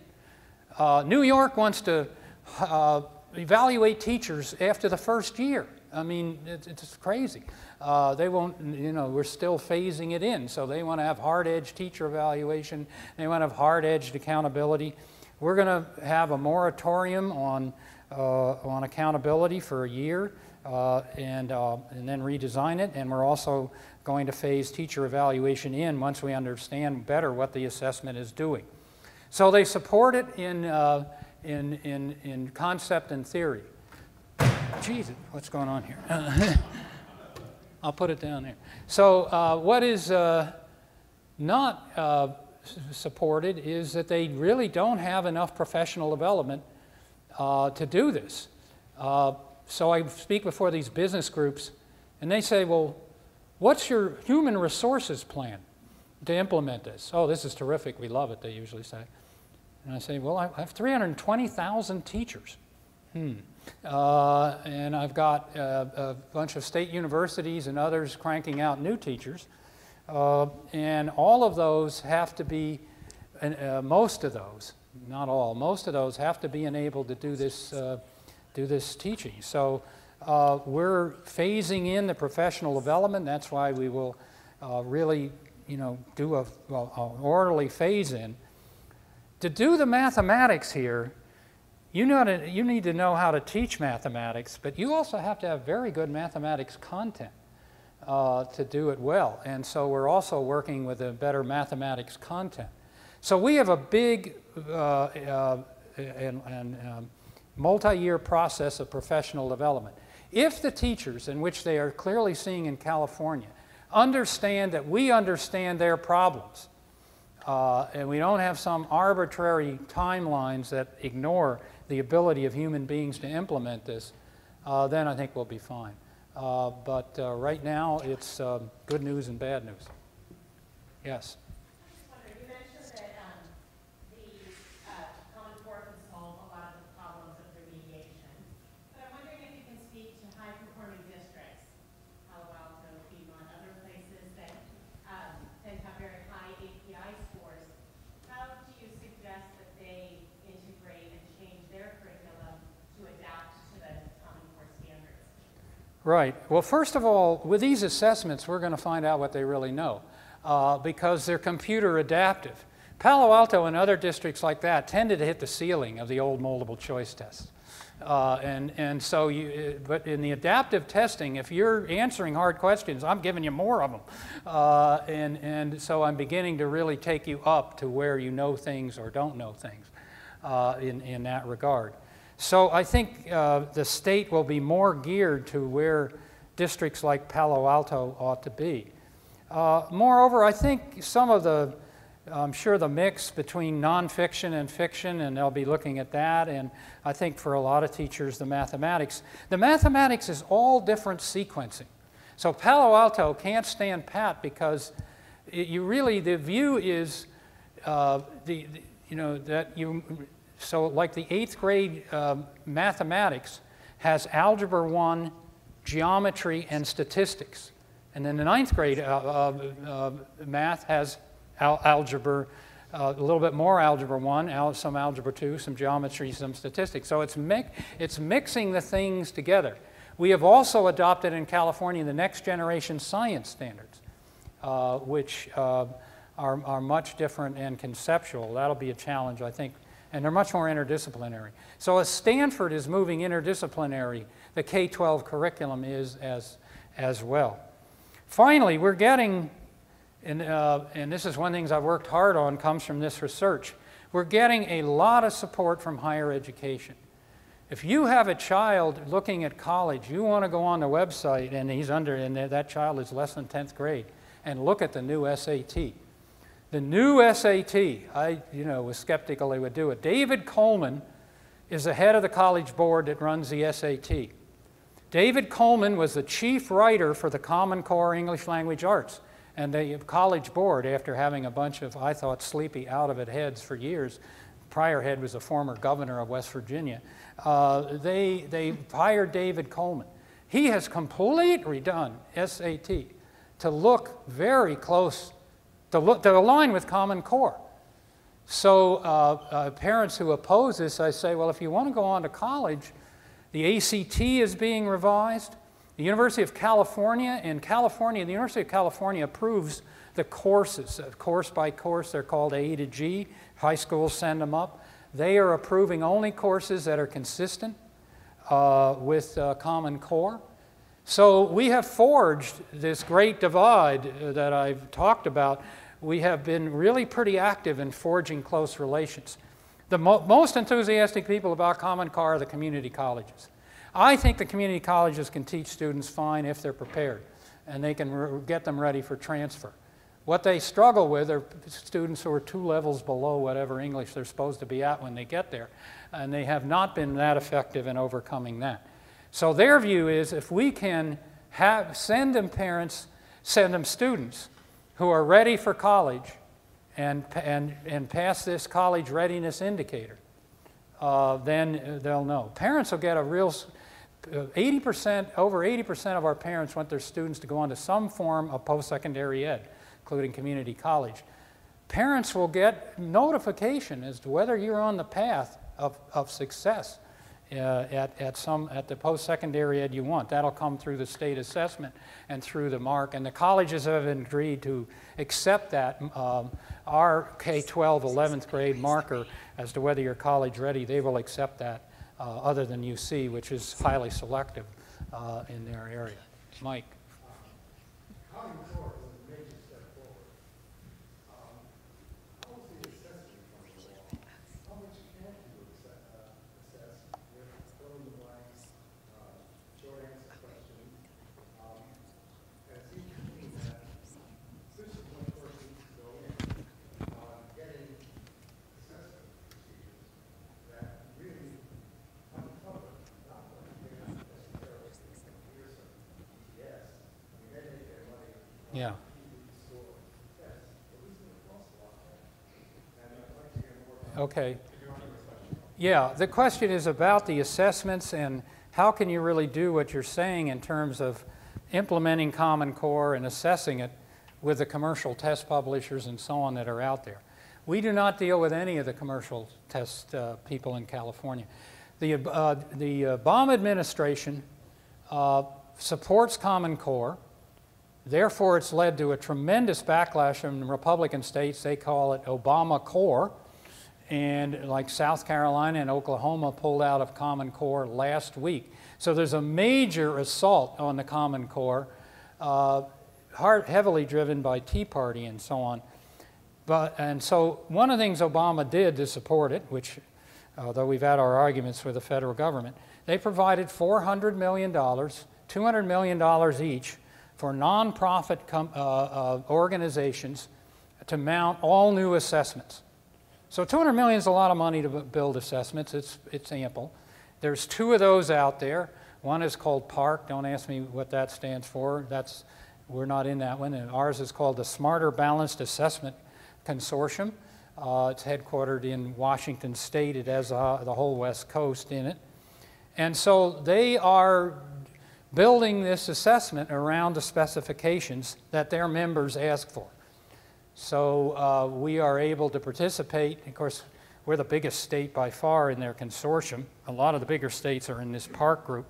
New York wants to evaluate teachers after the first year. I mean, it's crazy. They won't, we're still phasing it in. So they want to have hard-edged teacher evaluation. They want to have hard-edged accountability. We're going to have a moratorium on accountability for a year and then redesign it. And we're also going to phase teacher evaluation in once we understand better what the assessment is doing. So they support it in concept and theory. Jesus, what's going on here? I'll put it down there. So what is not supported is that they really don't have enough professional development to do this. So I speak before these business groups, and they say, well, what's your human resources plan to implement this? Oh, this is terrific. We love it, they usually say. And I say, well, I have 320,000 teachers. And I've got a bunch of state universities and others cranking out new teachers. And all of those have to be, most of those, not all, most of those have to be enabled to do this teaching. So we're phasing in the professional development. That's why we will really, do an orderly phase in. To do the mathematics here, you need to know how to teach mathematics, but you also have to have very good mathematics content to do it well. And so we're also working with a better mathematics content. So we have a big multi-year process of professional development. If the teachers, in which they are clearly seeing in California, understand that we understand their problems, and we don't have some arbitrary timelines that ignore the ability of human beings to implement this, then I think we'll be fine. But right now, it's good news and bad news. Yes? You mentioned that the Common Core can solve a lot of the problems of remediation. But I'm wondering if you can speak to high-performing districts, Palo Alto, Piedmont, other places that tend to have very high API scores. How do you suggest that they integrate and change their curriculum to adapt to the Common Core standards? Right. Well, first of all, with these assessments, we're going to find out what they really know. Because they're computer adaptive. Palo Alto and other districts like that tended to hit the ceiling of the old multiple choice tests. But in the adaptive testing, if you're answering hard questions, I'm giving you more of them. And so I'm beginning to really take you up to where you know things or don't know things in that regard. So I think the state will be more geared to where districts like Palo Alto ought to be. Moreover, I think some of I'm sure the mix between nonfiction and fiction, and they'll be looking at that, and I think for a lot of teachers, the mathematics. The mathematics is all different sequencing. So Palo Alto can't stand pat because the view is, so like the 8th grade mathematics has Algebra 1, geometry, and statistics. And then the 9th grade math has algebra, a little bit more Algebra 1, some Algebra 2, some geometry, some statistics. So it's mixing the things together. We have also adopted in California the next generation science standards, which are much different and conceptual. That'll be a challenge, I think, and they're much more interdisciplinary. So as Stanford is moving interdisciplinary, the K-12 curriculum is as well. Finally, we're getting, and this is one of the things I've worked hard on, comes from this research, we're getting a lot of support from higher education. If you have a child looking at college, you want to go on the website, and that child is less than 10th grade, and look at the new SAT. The new SAT, I was skeptical they would do it. David Coleman is the head of the college board that runs the SAT. David Coleman was the chief writer for the Common Core English Language Arts. And the college board, after having a bunch of, I thought, sleepy, out-of-it heads for years, prior head was a former governor of West Virginia, they hired David Coleman. He has completely redone SAT to look very close, to align with Common Core. So parents who oppose this, I say, well, if you want to go on to college, the ACT is being revised. The University of California, the University of California approves the courses, course by course. They're called A to G. High schools send them up. They are approving only courses that are consistent with Common Core. So we have forged this great divide that I've talked about. We have been really pretty active in forging close relations. The most enthusiastic people about Common Core are the community colleges. I think the community colleges can teach students fine if they're prepared, and they can get them ready for transfer. What they struggle with are students who are 2 levels below whatever English they're supposed to be at when they get there, and they have not been that effective in overcoming that. So their view is if we can send them students who are ready for college and pass this college readiness indicator, then they'll know. Parents will get a real, over 80% of our parents want their students to go on to some form of post-secondary ed, including community college. Parents will get notification as to whether you're on the path of success at the post-secondary ed you want. That'll come through the state assessment and through the mark. And the colleges have agreed to accept that, our K-12 11th grade marker as to whether you're college ready. They will accept that other than UC, which is highly selective in their area. Mike. Common Core was a major step forward. How was the assessment coming along? How much can you assess with fill-in-the-blanks, short answer questions? And it seems to me that this is when a person needs to go in, getting assessment procedures that really uncover not what they have necessarily from Pearson, yes. I mean, they make their money. Yeah. Okay. Yeah, the question is about the assessments and how can you really do what you're saying in terms of implementing Common Core and assessing it with the commercial test publishers and so on that are out there. We do not deal with any of the commercial test people in California. The Obama administration supports Common Core. Therefore, it's led to a tremendous backlash in Republican states. They call it Obama Core. And like South Carolina and Oklahoma pulled out of Common Core last week. So there's a major assault on the Common Core, heavily driven by Tea Party and so on. And so one of the things Obama did to support it, which, though we've had our arguments with the federal government, they provided $400 million, $200 million each, for nonprofit organizations to mount all new assessments. So $200 million is a lot of money to build assessments. It's ample. There's two of those out there. One is called PARC. Don't ask me what that stands for. We're not in that one. And ours is called the Smarter Balanced Assessment Consortium. It's headquartered in Washington State. It has the whole West Coast in it. And so they are building this assessment around the specifications that their members ask for. So we are able to participate. Of course, we're the biggest state by far in their consortium. A lot of the bigger states are in this PARC group.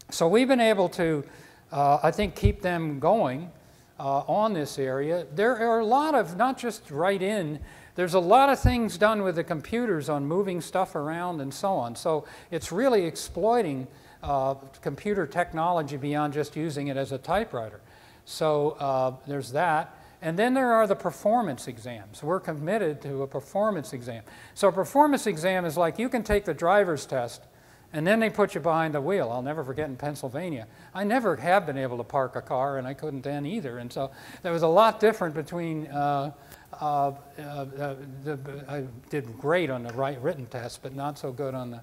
So we've been able to, I think, keep them going on this area. There are a lot of, not just write-in, there's a lot of things done with the computers on moving stuff around and so on. So it's really exploiting computer technology beyond just using it as a typewriter. So there's that. And then there are the performance exams. We're committed to a performance exam. So a performance exam is like you can take the driver's test and then they put you behind the wheel. I'll never forget in Pennsylvania. I never have been able to park a car and I couldn't then either. And so there was a lot different between, I did great on the written test, but not so good on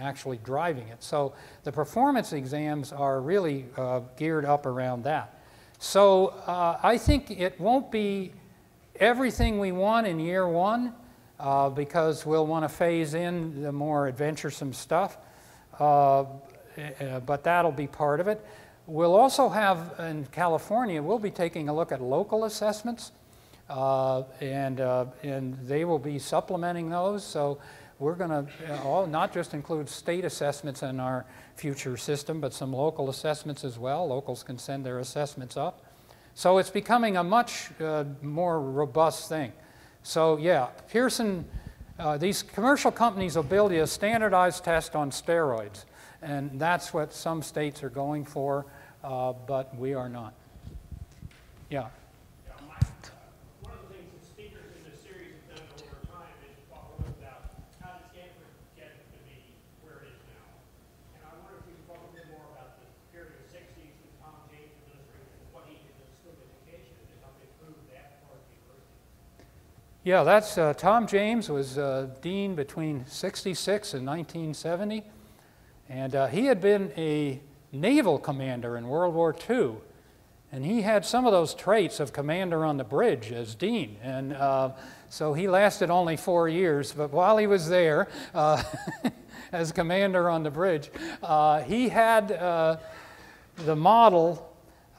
actually driving it. So the performance exams are really geared up around that. So I think it won't be everything we want in year one because we'll want to phase in the more adventuresome stuff, but that'll be part of it. We'll also have, in California, we'll be taking a look at local assessments, and they will be supplementing those. So we're going to not just include state assessments in our future system, but some local assessments as well. Locals can send their assessments up. So it's becoming a much more robust thing. So yeah, Pearson, these commercial companies will build you a standardized test on steroids. And that's what some states are going for, but we are not. Yeah. One of the things the speakers in this series have done over time is talk a little about how did Stanford get to be where it is now. And I wonder if you could talk a bit more about the period of the 60s with Tom James administration and what he did in school education to help improve that part of the university. Yeah, that's Tom James was dean between 66 and 1970. And he had been a naval commander in World War II. And he had some of those traits of commander on the bridge as dean. And so he lasted only 4 years. But while he was there as commander on the bridge, he had the model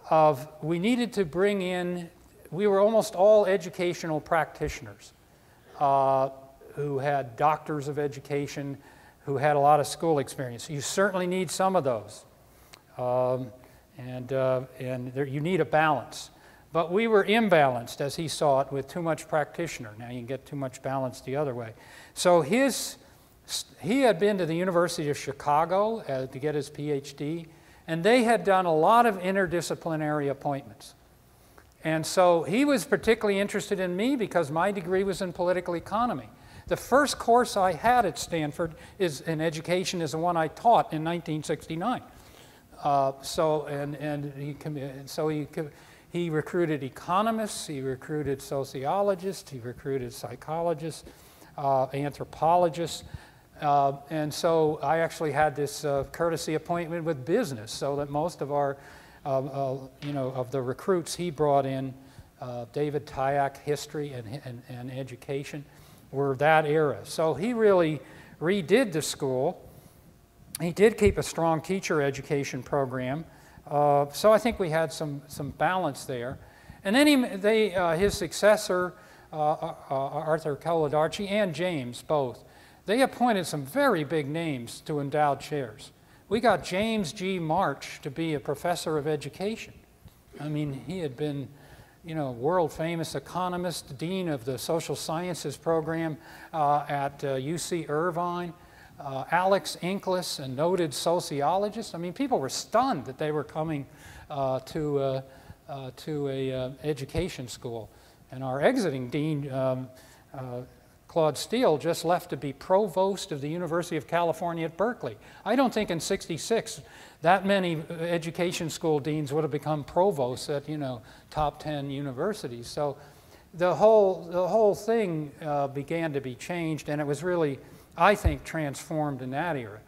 of we needed to bring in, we were almost all educational practitioners who had doctors of education, who had a lot of school experience. You certainly need some of those. You need a balance. But we were imbalanced, as he saw it, with too much practitioner. Now you can get too much balance the other way. So he had been to the University of Chicago to get his PhD, and they had done a lot of interdisciplinary appointments. And so he was particularly interested in me because my degree was in political economy. The first course I had at Stanford in education is the one I taught in 1969. He recruited economists, he recruited sociologists, he recruited psychologists, anthropologists. And so I actually had this courtesy appointment with business, so that most of our, of the recruits he brought in, David Tyack, history and education, were that era. So he really redid the school. He did keep a strong teacher education program. So I think we had some balance there. And then his successor, Arthur Coladarchi and James both, they appointed some very big names to endowed chairs. We got James G. March to be a professor of education. I mean, he had been, world famous economist, dean of the social sciences program at UC Irvine. Alex Inglis, a noted sociologist. I mean, people were stunned that they were coming to a education school. And our exiting dean, Claude Steele, just left to be provost of the University of California at Berkeley. I don't think in '66 that many education school deans would have become provosts at top 10 universities. So the whole thing began to be changed, and it was really, I think, transformed in that era.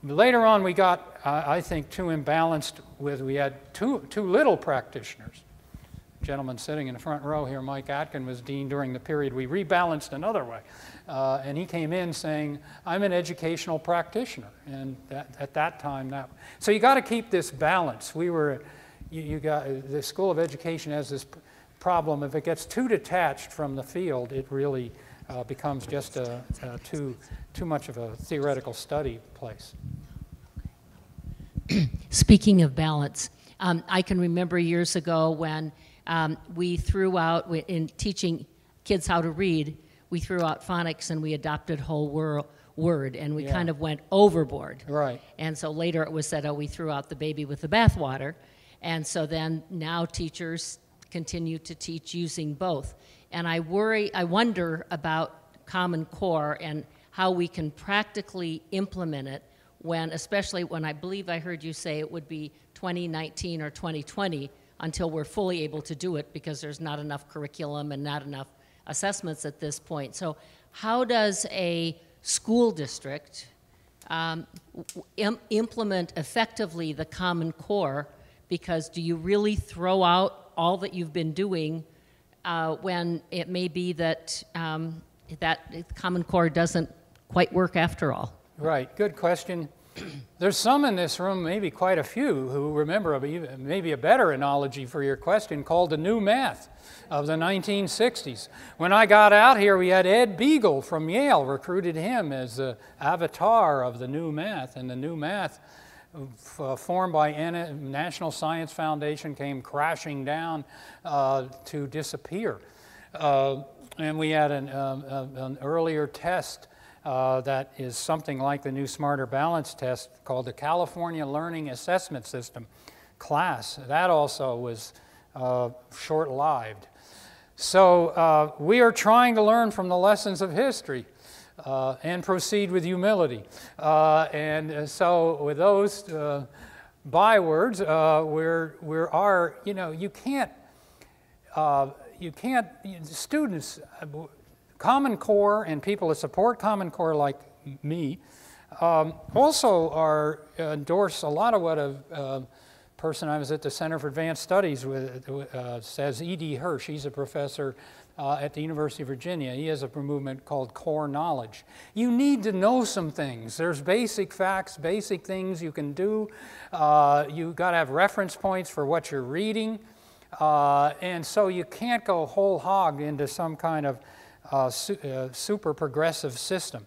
Later on, we got, I think, too imbalanced we had too little practitioners. The gentleman sitting in the front row here, Mike Atkin, was dean during the period we rebalanced another way. And he came in saying, I'm an educational practitioner. And at that time, so you got to keep this balance. The School of Education has this problem. If it gets too detached from the field, it really becomes just too much of a theoretical study place. Speaking of balance, I can remember years ago when we threw out, in teaching kids how to read, we threw out phonics and we adopted whole word, and we kind of went overboard. Right. And so later it was said, oh, we threw out the baby with the bathwater. And so then now teachers continue to teach using both. And I wonder about Common Core and how we can practically implement it especially when I believe I heard you say it would be 2019 or 2020 until we're fully able to do it, because there's not enough curriculum and not enough assessments at this point. So how does a school district implement effectively the Common Core? Because do you really throw out all that you've been doing when it may be that that Common Core doesn't quite work after all? Right, good question. There's some in this room, maybe quite a few, who remember maybe a better analogy for your question called the New Math of the 1960s. When I got out here, we had Ed Beagle from Yale, recruited him as the avatar of the New Math, and the New Math formed by National Science Foundation came crashing down to disappear. And we had an earlier test that is something like the new Smarter Balance test called the California Learning Assessment System class. That also was short-lived. So we are trying to learn from the lessons of history and proceed with humility. And so with those bywords, students, Common Core and people that support Common Core like me also endorse a lot of what a person I was at the Center for Advanced Studies with says, E.D. Hirsch. He's a professor at the University of Virginia. He has a movement called Core Knowledge. You need to know some things. There's basic facts, basic things you can do. You've got to have reference points for what you're reading. And so you can't go whole hog into some kind of super progressive system.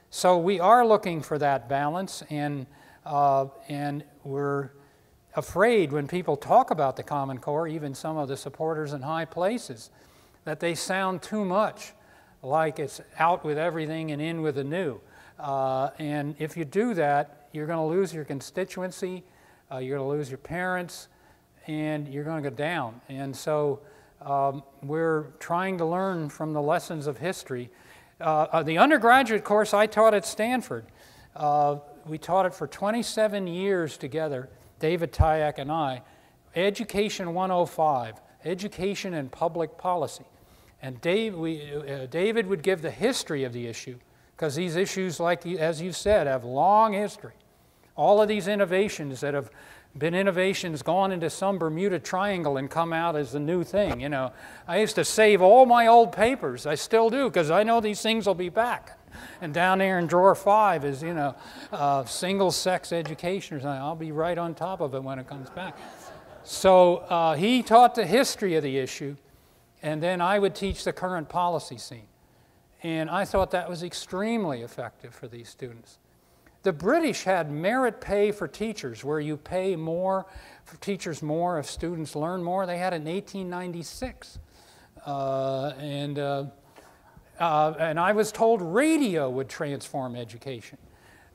So we are looking for that balance, and we're afraid when people talk about the Common Core, even some of the supporters in high places, that they sound too much like it's out with everything and in with the new. And if you do that, you're going to lose your constituency, you're going to lose your parents, and you're going to go down. And so we're trying to learn from the lessons of history. The undergraduate course I taught at Stanford, we taught it for 27 years together, David Tyack and I, Education 105, Education and Public Policy. And David would give the history of the issue, because these issues, as you said, have long history. All of these innovations that have been innovations gone into some Bermuda Triangle and come out as the new thing. You know, I used to save all my old papers. I still do, because I know these things will be back. And down there in drawer 5 is, you know, single-sex education or something. I'll be right on top of it when it comes back. So he taught the history of the issue, and then I would teach the current policy scene. And I thought that was extremely effective for these students. The British had merit pay for teachers, where you pay more for teachers more if students learn more. They had it in 1896. And I was told radio would transform education.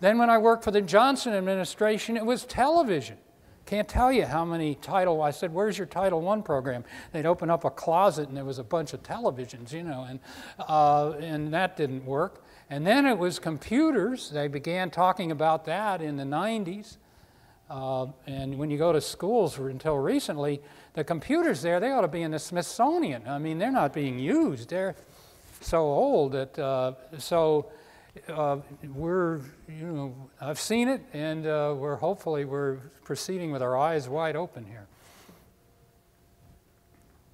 Then when I worked for the Johnson administration, it was television. Can't tell you how many I said, where's your Title I program? They'd open up a closet and there was a bunch of televisions, you know, and that didn't work. And then it was computers. They began talking about that in the 90s. And when you go to schools until recently, the computers there, they ought to be in the Smithsonian. I mean, they're not being used. They're so old that, we're, you know, I've seen it, and hopefully we're proceeding with our eyes wide open here.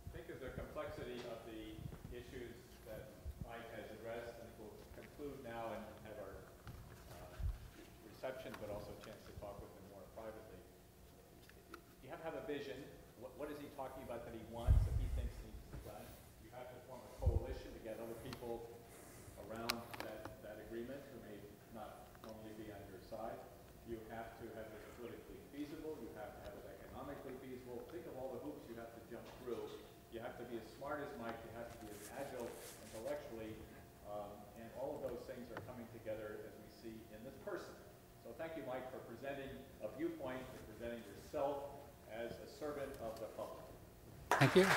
I think of the complexity of the issues that Mike has addressed, and we'll conclude now and have our reception, but also a chance to talk with him more privately. You have to have a vision. What is he talking about that he wants, that he thinks needs to be done? You have to form a coalition to get other people around that agreement who may not normally be on your side. You have to have it politically feasible. You have to have it economically feasible. Think of all the hoops you have to jump through. You have to be as smart as Mike. You have to be as agile intellectually. And all of those things are coming together as we see in this person. So thank you, Mike, for presenting a viewpoint, for presenting yourself as a servant of the public. Thank you.